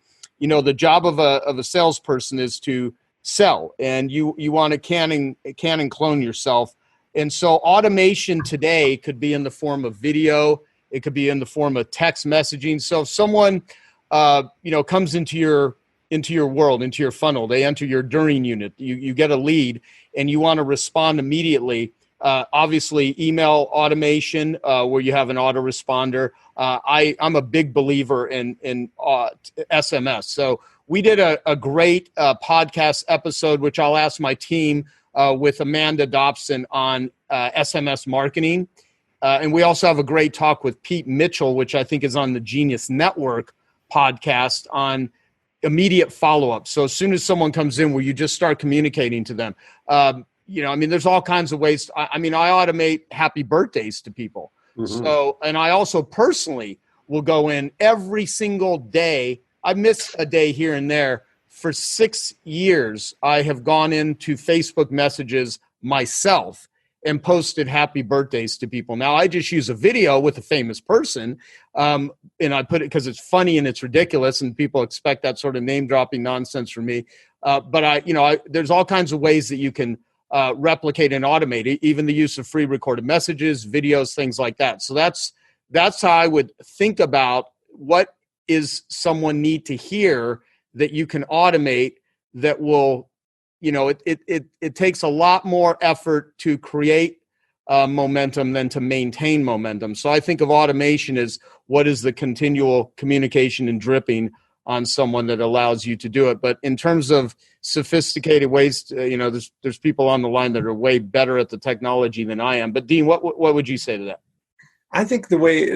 job of a salesperson is to sell, and you want to can and clone yourself. And so automation today could be in the form of video. It could be in the form of text messaging. So if someone, comes into your world, into your funnel, they enter your during unit, you get a lead and you want to respond immediately. Obviously email automation, where you have an autoresponder. I'm a big believer in SMS. So we did a great podcast episode, which I'll ask my team with Amanda Dobson on SMS marketing. And we also have a great talk with Pete Mitchell, which I think is on the Genius Network podcast on immediate follow-up. So as soon as someone comes in, where you just start communicating to them. There's all kinds of ways. I automate happy birthdays to people. Mm-hmm. So, and I also personally will go in every single day. I miss a day here and there. For 6 years, I have gone into Facebook messages myself and posted happy birthdays to people. Now, I just use a video with a famous person, and I put it because it's funny and it's ridiculous, and people expect that sort of name-dropping nonsense from me. But there's all kinds of ways that you can replicate and automate it, even the use of free recorded messages, videos, things like that. So that's how I would think about what is someone need to hear that you can automate that will, it takes a lot more effort to create momentum than to maintain momentum. So I think of automation as what is the continual communication and dripping on someone that allows you to do it. But in terms of sophisticated ways, there's people on the line that are way better at the technology than I am. But Dean, what would you say to that? I think the way,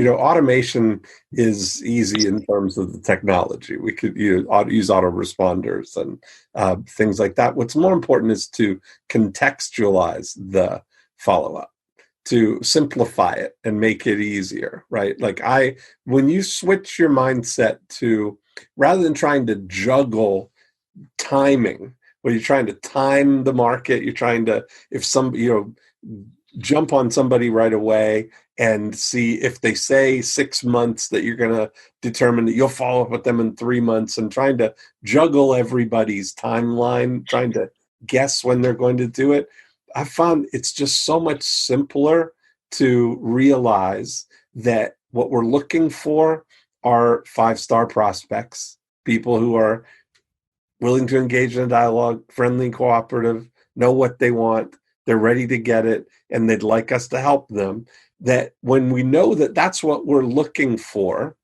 automation is easy in terms of the technology. We could use autoresponders and things like that. What's more important is to contextualize the follow-up, to simplify it and make it easier, right? When you switch your mindset to, rather than trying to juggle timing, where you're trying to time the market, you're trying to, jump on somebody right away and see if they say 6 months that you're going to determine that you'll follow up with them in 3 months, and trying to juggle everybody's timeline, trying to guess when they're going to do it. I found it's just so much simpler to realize that what we're looking for are 5-star prospects, people who are willing to engage in a dialogue, friendly, cooperative, know what they want, they're ready to get it, and they'd like us to help them. That when we know that that's what we're looking for,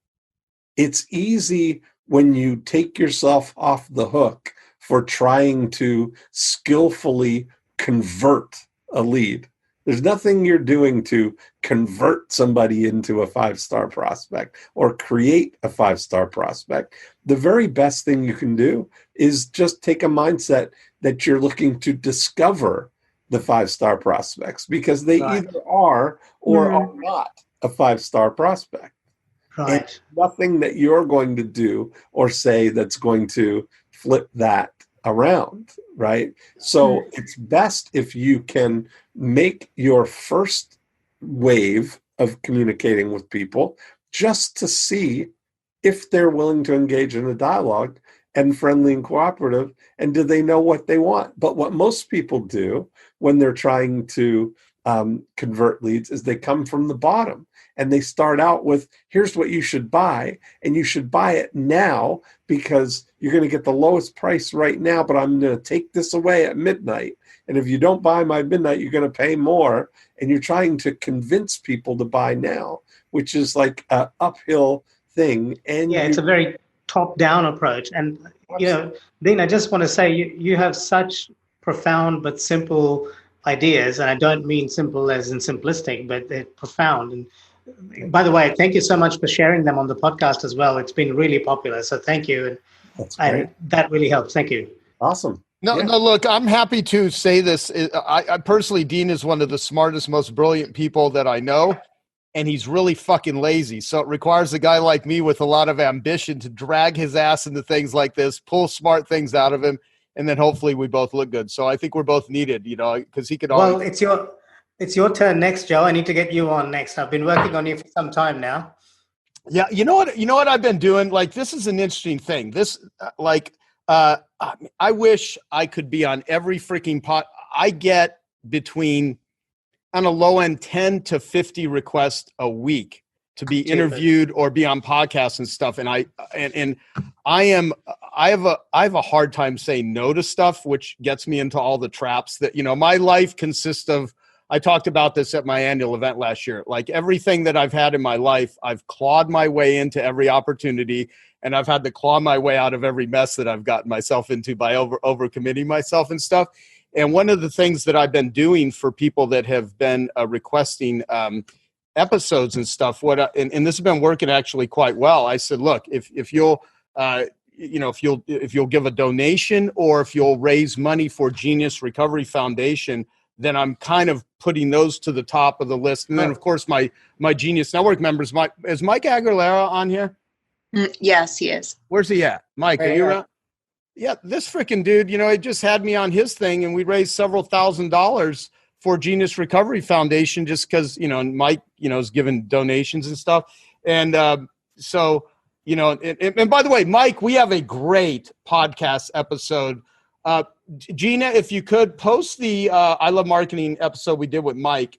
it's easy when you take yourself off the hook for trying to skillfully convert a lead. There's nothing you're doing to convert somebody into a 5-star prospect or create a 5-star prospect. The very best thing you can do is just take a mindset that you're looking to discover the 5-star prospects, because they either are or are not a 5-star prospect. Right. And nothing that you're going to do or say that's going to flip that around, right? So it's best if you can make your first wave of communicating with people just to see if they're willing to engage in a dialogue and friendly and cooperative, and do they know what they want. But what most people do when they're trying to convert leads is they come from the bottom and they start out with, here's what you should buy, and you should buy it now because you're going to get the lowest price right now, but I'm going to take this away at midnight. And if you don't buy by midnight, you're going to pay more. And you're trying to convince people to buy now, which is like an uphill thing. And it's a very top-down approach. And, Dean, I just want to say you have such profound but simple ideas. And I don't mean simple as in simplistic, but they're profound. And by the way, thank you so much for sharing them on the podcast as well. It's been really popular. So thank you. And that really helps. Thank you. Awesome. No, look, I'm happy to say this. I personally, Dean is one of the smartest, most brilliant people that I know, and he's really fucking lazy. So it requires a guy like me with a lot of ambition to drag his ass into things like this, pull smart things out of him, and then hopefully we both look good. So I think we're both needed, because he could always... Well, it's your turn next, Joe. I need to get you on next. I've been working on you for some time now. Yeah, you know what I've been doing? Like, this is an interesting thing. This, I wish I could be on every freaking pot. I get between, on a low end, 10 to 50 requests a week to be interviewed or be on podcasts and stuff. And I have a hard time saying no to stuff, which gets me into all the traps that, my life consists of. I talked about this at my annual event last year. Like, everything that I've had in my life, I've clawed my way into every opportunity, and I've had to claw my way out of every mess that I've gotten myself into by overcommitting myself and stuff. And one of the things that I've been doing for people that have been requesting episodes and stuff, and this has been working actually quite well. I said, look, if you'll if you'll give a donation or if you'll raise money for Genius Recovery Foundation, then I'm kind of putting those to the top of the list. And then, of course, my Genius Network members. Is Mike Aguilera on here? Yes, he is. Where's he at? Mike, Right are you here. around? Yeah, this freaking dude, he just had me on his thing, and we raised several $1,000s for Genius Recovery Foundation just because, Mike, is giving donations and stuff. And so, and by the way, Mike, we have a great podcast episode. Gina, if you could post the I Love Marketing episode we did with Mike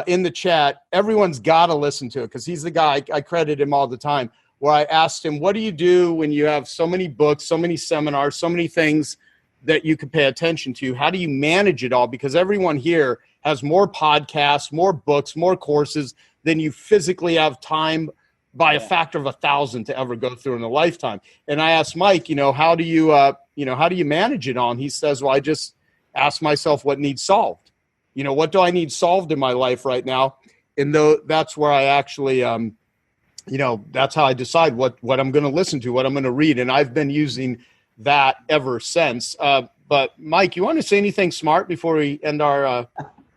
in the chat. Everyone's got to listen to it because he's the guy, I credit him all the time, where I asked him, what do you do when you have so many books, so many seminars, so many things that you could pay attention to? How do you manage it all? Because everyone here has more podcasts, more books, more courses than you physically have time by a factor of 1,000 to ever go through in a lifetime. And I asked Mike, how do you manage it all? And he says, well, I just ask myself what needs solved. What do I need solved in my life right now? And that's where I actually, that's how I decide what I'm going to listen to, what I'm going to read. And I've been using that ever since. But Mike, you want to say anything smart before we end our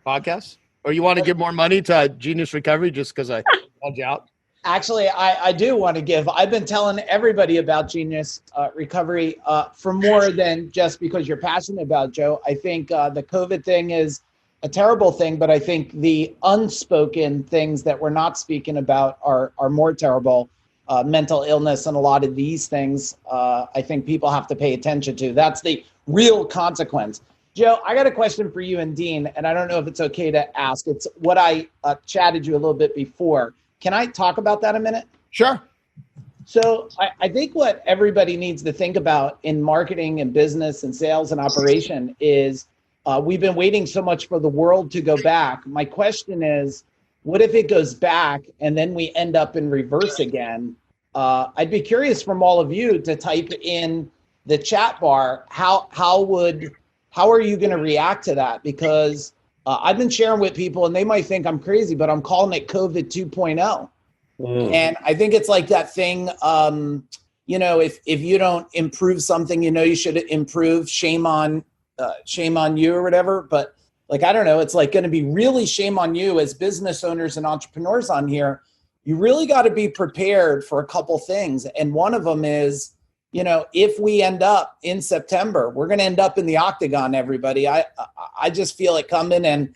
podcast? Or you want to give more money to Genius Recovery just because I called you out? Actually, I do want to give. I've been telling everybody about Genius Recovery for more than just because you're passionate about it, Joe. I think the COVID thing is a terrible thing, but I think the unspoken things that we're not speaking about are more terrible. Mental illness and a lot of these things, I think people have to pay attention to. That's the real consequence. Joe, I got a question for you and Dean, and I don't know if it's okay to ask. It's what I chatted you a little bit before. Can I talk about that a minute? Sure. So I think what everybody needs to think about in marketing and business and sales and operation is we've been waiting so much for the world to go back. My question is, what if it goes back and then we end up in reverse again? I'd be curious from all of you to type in the chat bar, how are you going to react to that? Because I've been sharing with people and they might think I'm crazy, but I'm calling it COVID 2.0. And I think it's like that thing, if you don't improve something, you should improve, shame on you or whatever. But like, I don't know, it's like going to be really shame on you as business owners and entrepreneurs on here. You really got to be prepared for a couple things. And one of them is, if we end up in September, we're going to end up in the octagon, everybody. I just feel it coming. And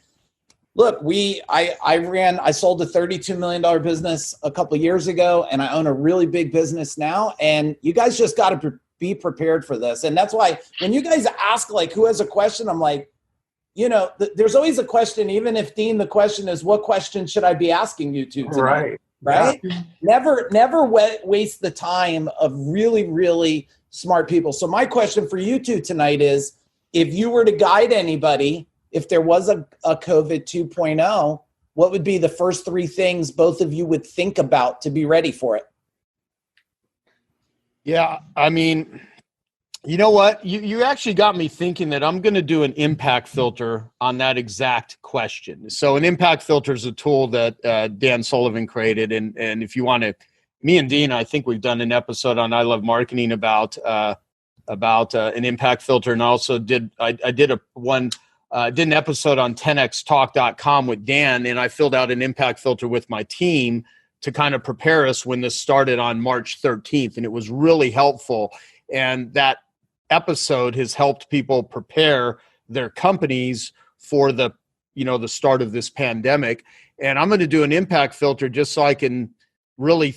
look, I sold a $32 million business a couple of years ago, and I own a really big business now. And you guys just got to be prepared for this. And that's why when you guys ask, like, who has a question, I'm like, there's always a question, even if Dean, the question is, what question should I be asking you to tonight? Right? Yeah. Never waste the time of really, really smart people. So my question for you two tonight is, if you were to guide anybody, if there was a COVID 2.0, what would be the first three things both of you would think about to be ready for it? Yeah, I mean, you know what? You actually got me thinking that I'm going to do an impact filter on that exact question. So an impact filter is a tool that Dan Sullivan created. And if you want to, me and Dean, I think we've done an episode on I Love Marketing about an impact filter. And I also did an episode on 10xtalk.com with Dan, and I filled out an impact filter with my team to kind of prepare us when this started on March 13th. And it was really helpful. And that episode has helped people prepare their companies for the start of this pandemic. And I'm going to do an impact filter just so I can really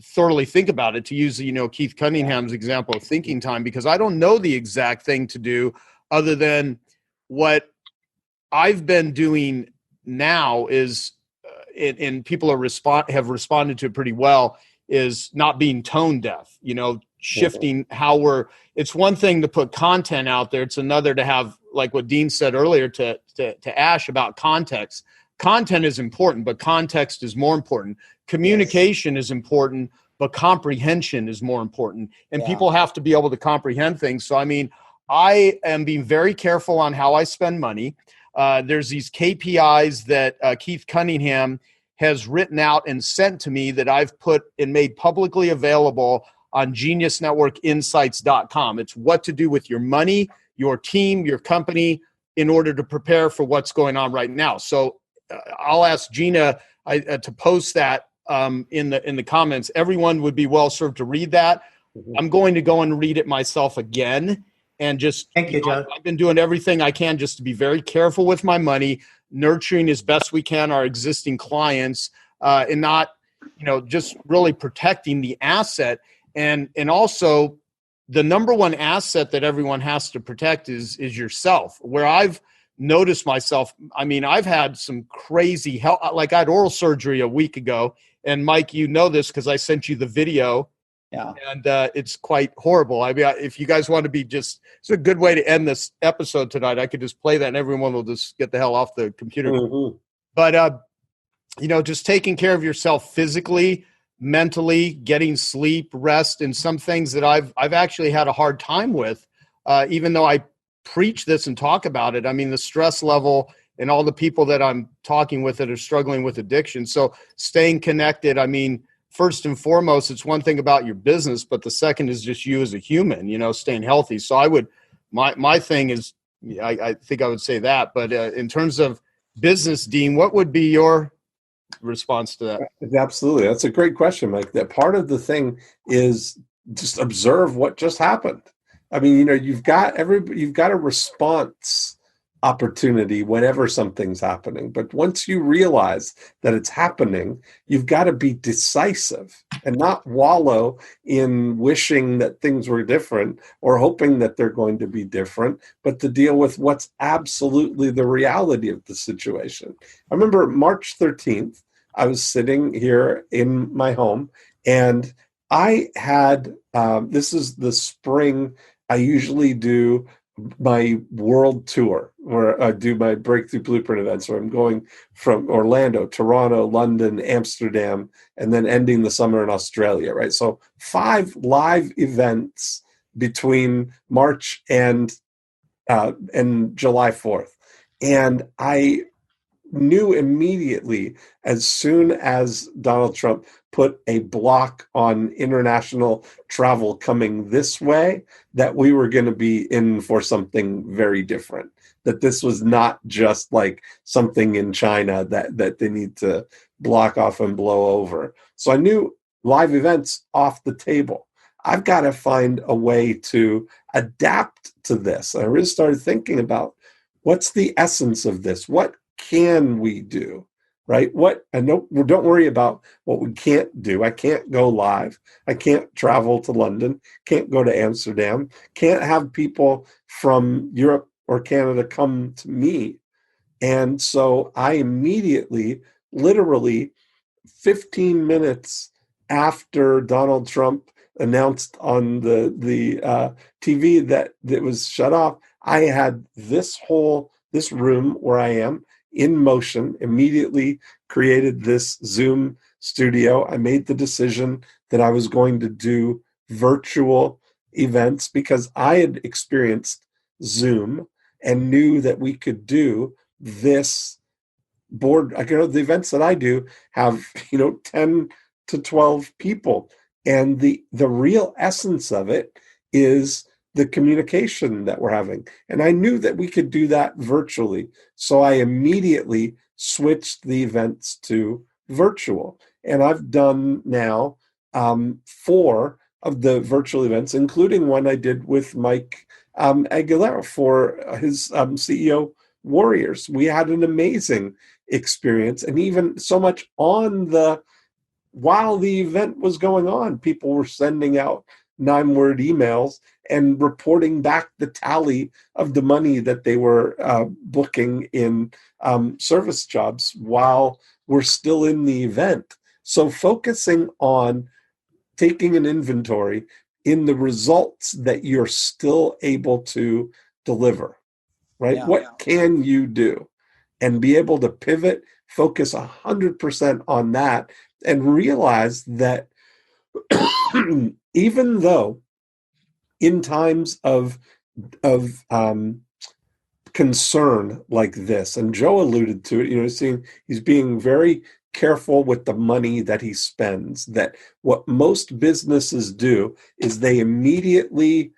thoroughly think about it, to use, Keith Cunningham's example of thinking time, because I don't know the exact thing to do other than what I've been doing now is, and people have responded to it pretty well, is not being tone deaf, shifting how it's one thing to put content out there. It's another to have, like what Dean said earlier to Ash about context. Content is important, but context is more important. Communication is important, but comprehension is more important. And people have to be able to comprehend things. So, I mean, I am being very careful on how I spend money. There's these KPIs that Keith Cunningham has written out and sent to me that I've put and made publicly available on geniusnetworkinsights.com. It's what to do with your money, your team, your company in order to prepare for what's going on right now. So I'll ask Gina to post that in the comments. Everyone would be well served to read that. I'm going to go and read it myself again. And just, thank you, Joe. I've been doing everything I can just to be very careful with my money, nurturing as best we can our existing clients, and not, just really protecting the asset. And also the number one asset that everyone has to protect is yourself. Where I've noticed myself, I've had some crazy health, like I had oral surgery a week ago. And Mike, you know this because I sent you the video. Yeah. And it's quite horrible. If you guys want to it's a good way to end this episode tonight. I could just play that and everyone will just get the hell off the computer. Mm-hmm. But, just taking care of yourself physically, mentally, getting sleep, rest, and some things that I've actually had a hard time with, even though I preach this and talk about it. The stress level and all the people that I'm talking with that are struggling with addiction. So staying connected, first and foremost, it's one thing about your business, but the second is just you as a human, staying healthy. So my thing is, I think I would say that. But in terms of business, Dean, what would be your response to that? Absolutely. That's a great question, Mike. That part of the thing is just observe what just happened. You've got a response opportunity whenever something's happening. But once you realize that it's happening, you've got to be decisive and not wallow in wishing that things were different or hoping that they're going to be different, but to deal with what's absolutely the reality of the situation. I remember March 13th, I was sitting here in my home and I had, this is the spring, I usually do my world tour where I do my breakthrough blueprint events where I'm going from Orlando, Toronto, London, Amsterdam, and then ending the summer in Australia, right? So 5 live events between March and July 4th. And I knew immediately, as soon as Donald Trump put a block on international travel coming this way, that we were going to be in for something very different. That this was not just like something in China that they need to block off and blow over. So I knew live events off the table. I've got to find a way to adapt to this. I really started thinking about what's the essence of this? What can we do, right? Don't worry about what we can't do. I can't go live. I can't travel to London. Can't go to Amsterdam. Can't have people from Europe or Canada come to me. And so I immediately, literally 15 minutes after Donald Trump announced on the TV that it was shut off, I had this room where I am in motion, immediately created this Zoom studio. I made the decision that I was going to do virtual events because I had experienced Zoom and knew that we could do this board. The events that I do have, 10 to 12 people. And the real essence of it is the communication that we're having. And I knew that we could do that virtually. So I immediately switched the events to virtual. And I've done now 4 of the virtual events, including one I did with Mike Aguilera for his CEO Warriors. We had an amazing experience. And even so much while the event was going on, people were sending out 9-word emails and reporting back the tally of the money that they were booking in service jobs while we're still in the event. So focusing on taking an inventory in the results that you're still able to deliver, right? Yeah. What can you do? And be able to pivot, focus 100% on that, and realize that even though in times of concern like this, and Joe alluded to it, he's being very careful with the money that he spends. That what most businesses do is they immediately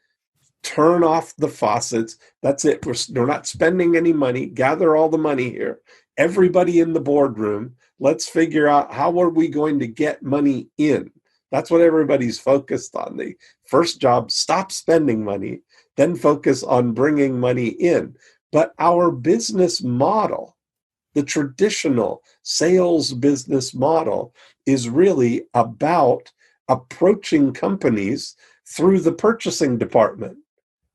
turn off the faucets. That's it. We're not spending any money. Gather all the money here. Everybody in the boardroom, let's figure out how are we going to get money in. That's what everybody's focused on. The first job, stop spending money, then focus on bringing money in. But our business model, the traditional sales business model, is really about approaching companies through the purchasing department.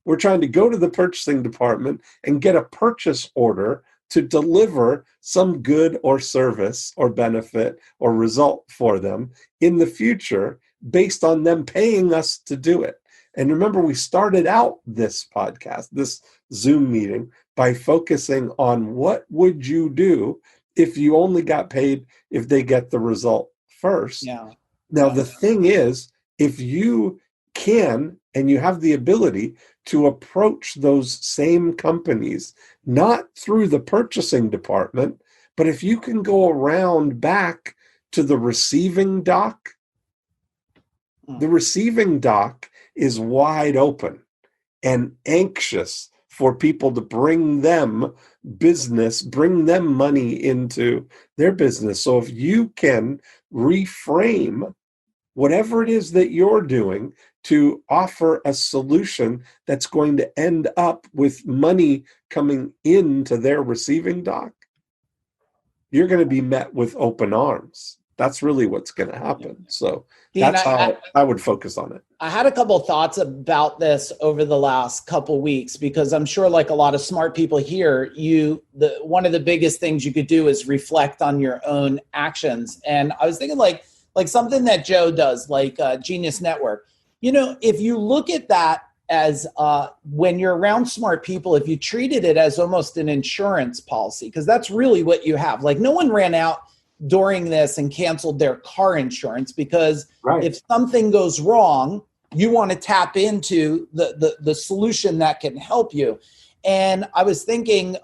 We're trying to go to the purchasing department and get a purchase order to deliver some good or service or benefit or result for them in the future based on them paying us to do it. And remember, we started out this podcast, this Zoom meeting, by focusing on what would you do if you only got paid if they get the result first. Yeah. Now, the thing is, if you can and you have the ability to approach those same companies, not through the purchasing department, but if you can go around back to the receiving dock, the receiving dock is wide open and anxious for people to bring them business, bring them money into their business. So if you can reframe whatever it is that you're doing to offer a solution that's going to end up with money coming into their receiving dock, you're going to be met with open arms. That's really what's going to happen. So Dean, that's how I would focus on it. I had a couple of thoughts about this over the last couple of weeks, because I'm sure, like a lot of smart people here, one of the biggest things you could do is reflect on your own actions. And I was thinking like something that Joe does, like Genius Network. You know, if you look at that as when you're around smart people, if you treated it as almost an insurance policy, because that's really what you have. Like, no one ran out during this and canceled their car insurance, because if something goes wrong, you want to tap into the solution that can help you. And I was thinking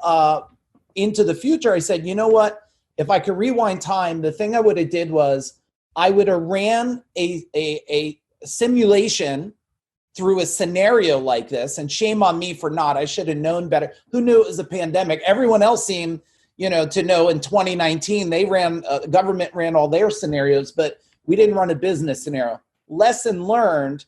into the future, I said, you know what? If I could rewind time, the thing I would have did was I would have ran a simulation through a scenario like this, and shame on me for not. I should have known better. Who knew it was a pandemic? Everyone else seemed, to know in 2019, they government ran all their scenarios, but we didn't run a business scenario. Lesson learned.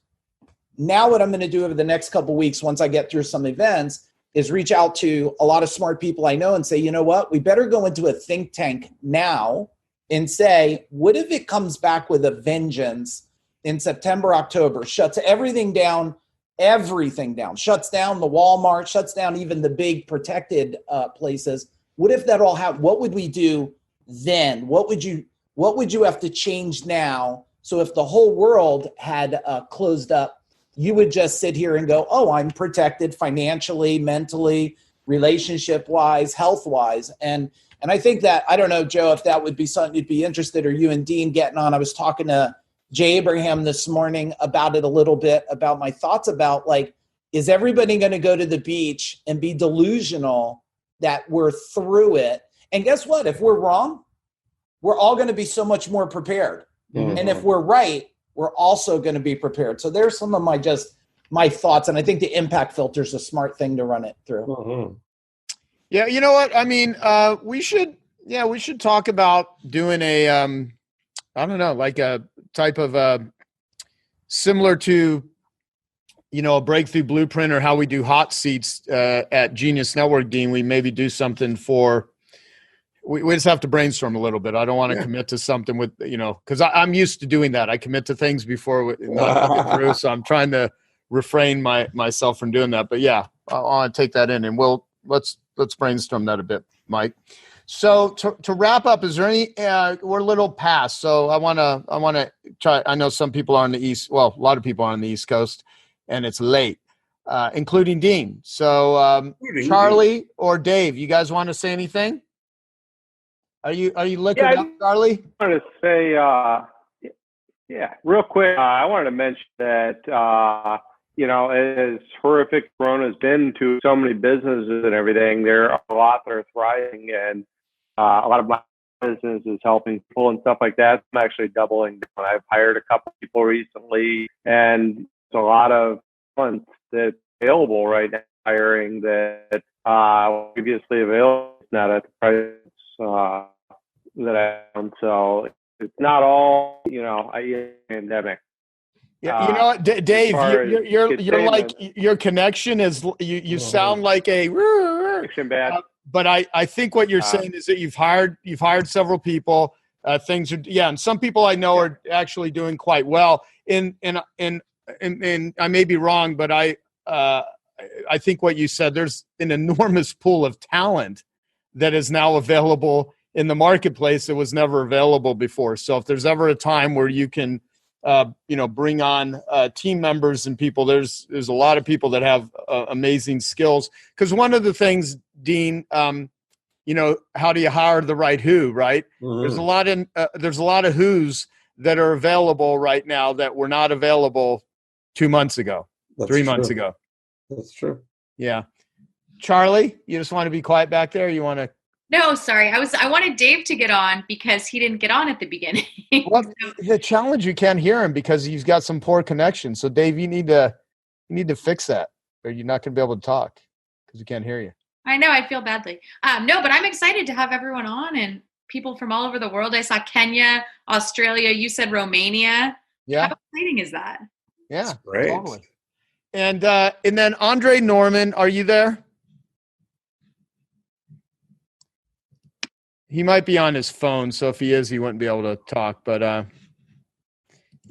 Now what I'm going to do over the next couple of weeks, once I get through some events, is reach out to a lot of smart people I know and say, you know what, we better go into a think tank now and say, what if it comes back with a vengeance in September, October, shuts everything down, shuts down the Walmart, shuts down even the big protected places. What if that all happened? What would we do then? What would you have to change now? So if the whole world had closed up, you would just sit here and go, oh, I'm protected financially, mentally, relationship-wise, health-wise. And I think that, I don't know, Joe, if that would be something you'd be interested, or you and Dean getting on. I was talking to Jay Abraham this morning about it a little bit, about my thoughts about, like, is everybody going to go to the beach and be delusional that we're through it? And guess what? If we're wrong, we're all going to be so much more prepared. Mm-hmm. And if we're right, we're also going to be prepared. So there's some of my thoughts. And I think the impact filter is a smart thing to run it through. Mm-hmm. Yeah. You know what? I mean, we should talk about doing a, I don't know, like a type of similar to, a breakthrough blueprint, or how we do hot seats at Genius Network, Dean. We maybe do something we just have to brainstorm a little bit. I don't want to commit to something with, because I'm used to doing that. I commit to things before not get through. So I'm trying to refrain myself from doing that. But yeah, I want to take that in, and let's brainstorm that a bit, Mike. So to wrap up, is there any, we're a little past, so I want to try, I know some people are on the East, well, a lot of people are on the East Coast, and it's late, including Dean. So Charlie or Dave, you guys want to say anything? Are you looking up, Charlie? I wanted to say, real quick, I wanted to mention that, as horrific Corona has been to so many businesses and everything, there are a lot that are thriving, and a lot of Black business is helping people and stuff like that. I'm actually doubling down. I've hired a couple people recently, and it's a lot of funds that's available right now, hiring that previously available, not at the price that I am. So it's not all, pandemic. Yeah, you know what, Dave, you're like, your connection is, you sound like a, but I think what you're saying is that you've hired several people. Things are, and some people I know are actually doing quite well. And I may be wrong, but I think what you said, there's an enormous pool of talent that is now available in the marketplace that was never available before. So if there's ever a time where you can, bring on team members and people, there's a lot of people that have amazing skills. Because one of the things, Dean, how do you hire the right who, right? Mm-hmm. There's a lot of who's that are available right now that were not available 2 months ago, 3 months ago. That's true. Yeah. Charlie, you just want to be quiet back there? You want to? No, sorry. I wanted Dave to get on because he didn't get on at the beginning. Well, the challenge, you can't hear him because he's got some poor connection. So Dave, you need to fix that, or you're not going to be able to talk because we can't hear you. I know. I feel badly. No, but I'm excited to have everyone on and people from all over the world. I saw Kenya, Australia. You said Romania. Yeah. How exciting is that? Yeah. That's great. Totally. And then Andre Norman, are you there? He might be on his phone, so if he is, he wouldn't be able to talk. But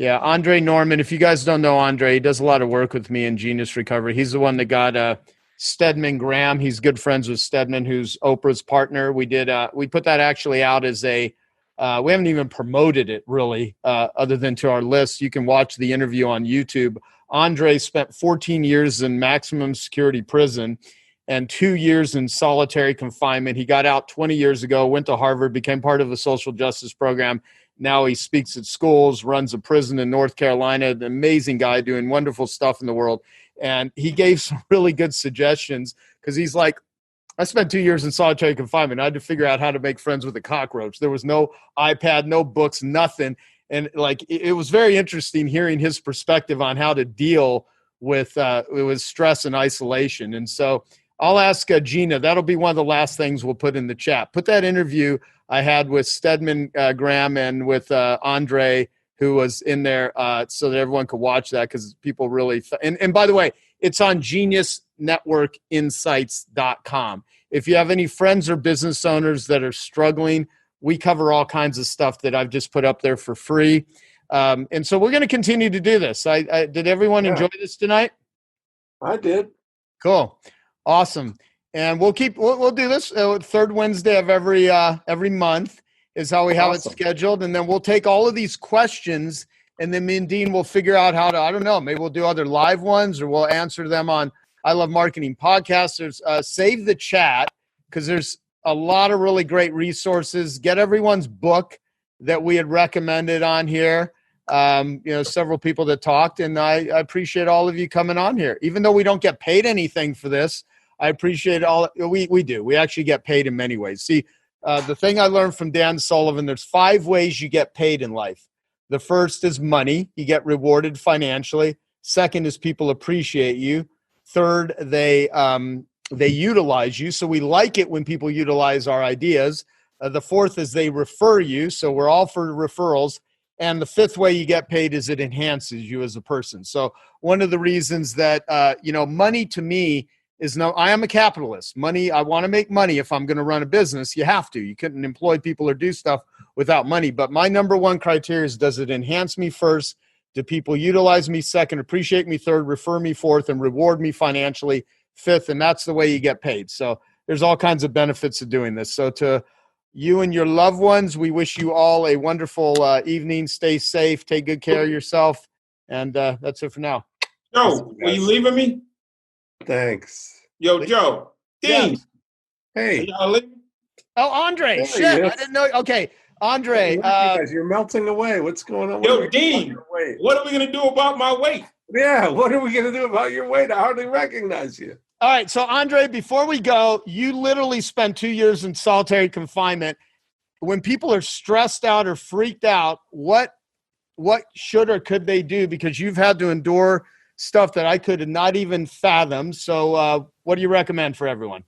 Andre Norman, if you guys don't know Andre, he does a lot of work with me in Genius Recovery. He's the one that got Stedman Graham. He's good friends with Stedman, who's Oprah's partner. We put that actually out as we haven't even promoted it really, other than to our list. You can watch the interview on YouTube. Andre spent 14 years in maximum security prison and 2 years in solitary confinement. He got out 20 years ago, went to Harvard, became part of the social justice program. Now he speaks at schools, runs a prison in North Carolina, an amazing guy doing wonderful stuff in the world. And he gave some really good suggestions because he's like, I spent 2 years in solitary confinement. I had to figure out how to make friends with a cockroach. There was no iPad, no books, nothing. And it was very interesting hearing his perspective on how to deal with stress and isolation. And so I'll ask Gina. That'll be one of the last things we'll put in the chat. Put that interview I had with Stedman Graham and with Andre, who was in there, so that everyone could watch that because people really and by the way, it's on geniusnetworkinsights.com. If you have any friends or business owners that are struggling, we cover all kinds of stuff that I've just put up there for free. And so we're going to continue to do this. Did everyone enjoy this tonight? I did. Cool. Awesome. And we'll do this third Wednesday of every month is how we have it scheduled. And then we'll take all of these questions and then me and Dean will figure out how to, I don't know, maybe we'll do other live ones or we'll answer them on I Love Marketing podcasts. Save the chat because there's a lot of really great resources. Get everyone's book that we had recommended on here. Several people that talked, and I appreciate all of you coming on here. Even though we don't get paid anything for this, I appreciate all. We do. We actually get paid in many ways. See, the thing I learned from Dan Sullivan, there's 5 ways you get paid in life. The first is money. You get rewarded financially. Second is people appreciate you. Third, they utilize you. So we like it when people utilize our ideas. The fourth is they refer you. So we're all for referrals. And the fifth way you get paid is it enhances you as a person. So one of the reasons that, money to me is I am a capitalist. Money, I want to make money. If I'm going to run a business, you have to. You couldn't employ people or do stuff without money. But my number one criteria is, does it enhance me first? Do people utilize me second, appreciate me third, refer me fourth, and reward me financially fifth? And that's the way you get paid. So there's all kinds of benefits of doing this. So to you and your loved ones, we wish you all a wonderful evening. Stay safe. Take good care of yourself. And that's it for now. Joe, were you leaving me? Thanks. Yo, Joe. Dean. Yes. Hey. Oh, Andre. Shit. Yes. I didn't know. Okay. Andre. Hey, guys, you're melting away. What's going on? Yo, Dean. What are we going to do about my weight? Yeah. What are we going to do about your weight? I hardly recognize you. All right. So, Andre, before we go, you literally spent 2 years in solitary confinement. when people are stressed out or freaked out, what should or could they do? Because you've had to endure stuff that I could not even fathom. So what do you recommend for everyone?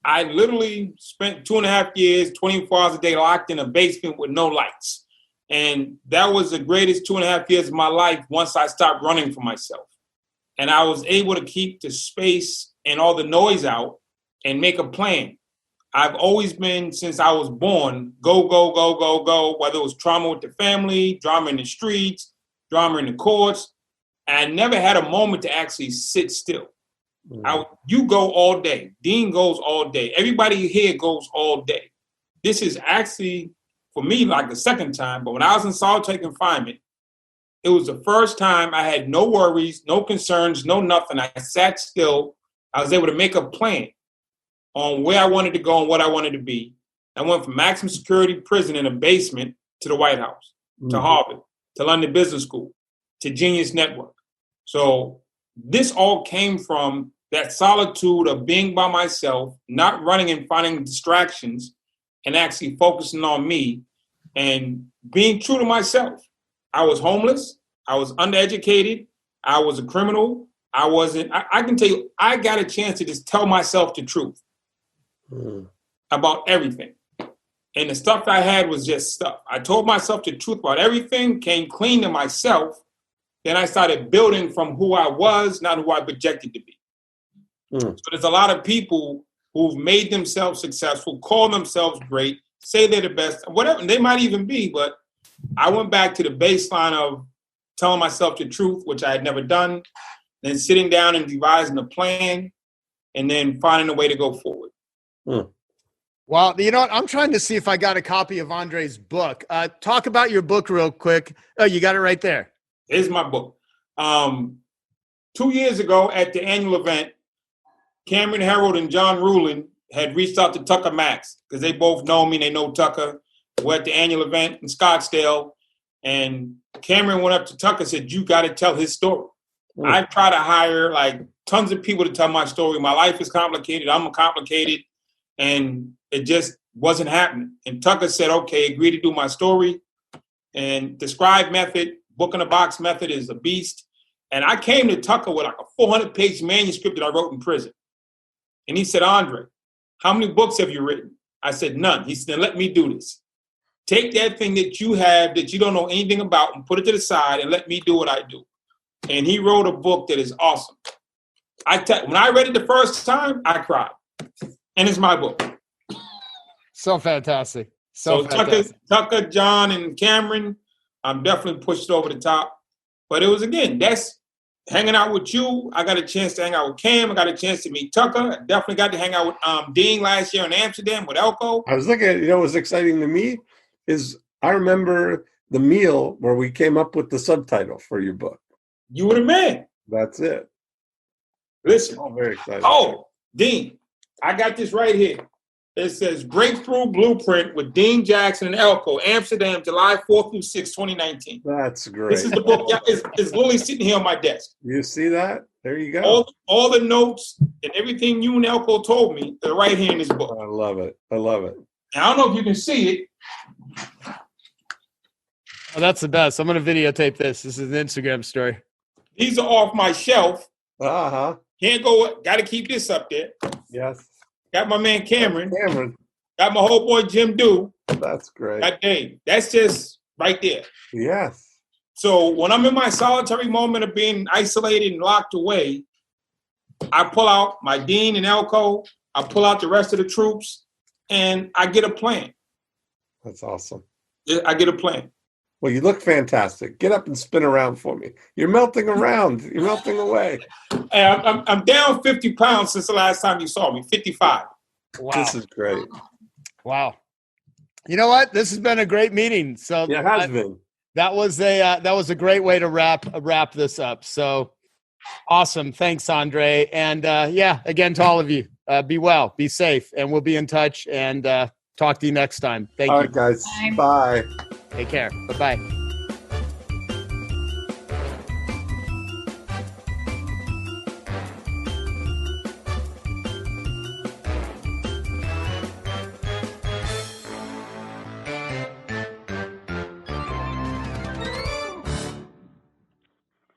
I literally spent 2.5 years, 24 hours a day locked in a basement with no lights. And that was the greatest 2.5 years of my life once I stopped running for myself. And I was able to keep the space and all the noise out and make a plan. I've always been, since I was born, go, go, go, go, go, whether it was trauma with the family, drama in the streets, drama in the courts. I never had a moment to actually sit still. You go all day. Dean goes all day. Everybody here goes all day. This is actually, for me, like the second time. But when I was in solitary confinement, it was the first time I had no worries, no concerns, no nothing. I sat still. I was able to make a plan on where I wanted to go and what I wanted to be. I went from maximum security prison in a basement to the White House, to Harvard, to London Business School, to Genius Network. So this all came from that solitude of being by myself, not running and finding distractions, and actually focusing on me and being true to myself. I was homeless. I was undereducated. I was a criminal. I can tell you, I got a chance to just tell myself the truth about everything. And the stuff I had was just stuff. I told myself the truth about everything, came clean to myself. Then I started building from who I was, not who I projected to be. So there's a lot of people who've made themselves successful, call themselves great, say they're the best, whatever they might even be. But I went back to the baseline of telling myself the truth, which I had never done, then sitting down and devising a plan, and then finding a way to go forward. Well, you know what? I'm trying to see if I got a copy of Andre's book. Talk about your book real quick. Oh, you got it right there. Here's my book. 2 years ago at the annual event, Cameron Herold and John Rulin had reached out to Tucker Max because they both know me. They know Tucker. We're at the annual event in Scottsdale, and Cameron went up to Tucker and said, "You got to tell his story." I try to hire like tons of people to tell my story. My life is complicated. I'm complicated, and it just wasn't happening. And Tucker said, "Okay, agree to do my story." And the scribe method, book in a box method is a beast. And I came to Tucker with like a 400-page manuscript that I wrote in prison. And he said, "Andre, how many books have you written?" I said, "None." He said, "Let me do this. Take that thing that you have that you don't know anything about and put it to the side and let me do what I do." And he wrote a book that is awesome. When I read it the first time, I cried. And it's my book. So fantastic. So fantastic. Tucker, John, and Cameron, I'm definitely pushed over the top. But it was, again, that's hanging out with you. I got a chance to hang out with Cam. I got a chance to meet Tucker. I definitely got to hang out with Dean last year in Amsterdam with Elko. I was looking at, what's exciting to me is I remember the meal where we came up with the subtitle for your book. You were the man. That's it. Listen. Oh, very excited. Oh, Dean, I got this right here. It says Breakthrough Blueprint with Dean Jackson and Elko, Amsterdam, July 4th through 6th, 2019. That's great. This is the book. It's literally sitting here on my desk. You see that? There you go. All the notes and everything you and Elko told me are right here in this book. I love it. I love it. And I don't know if you can see it. Oh, that's the best. I'm going to videotape this. This is an Instagram story. These are off my shelf. Uh-huh. Can't go. Got to keep this up there. Yes. Got my man Cameron. Got my whole boy Jim Dew. That's great. Got Dave. That's just right there. Yes. So when I'm in my solitary moment of being isolated and locked away, I pull out my Dean and Elko. I pull out the rest of the troops, and I get a plan. That's awesome. I get a plan. Well, you look fantastic. Get up and spin around for me. You're melting around. You're melting away. Hey, I'm down 50 pounds since the last time you saw me. 55. Wow. This is great. Wow. You know what? This has been a great meeting. So yeah, it has been. That was a great way to wrap this up. So awesome. Thanks, Andre. And again, to all of you, be well, be safe, and we'll be in touch and talk to you next time. Thank you. All right, guys. Bye. Take care. Bye-bye.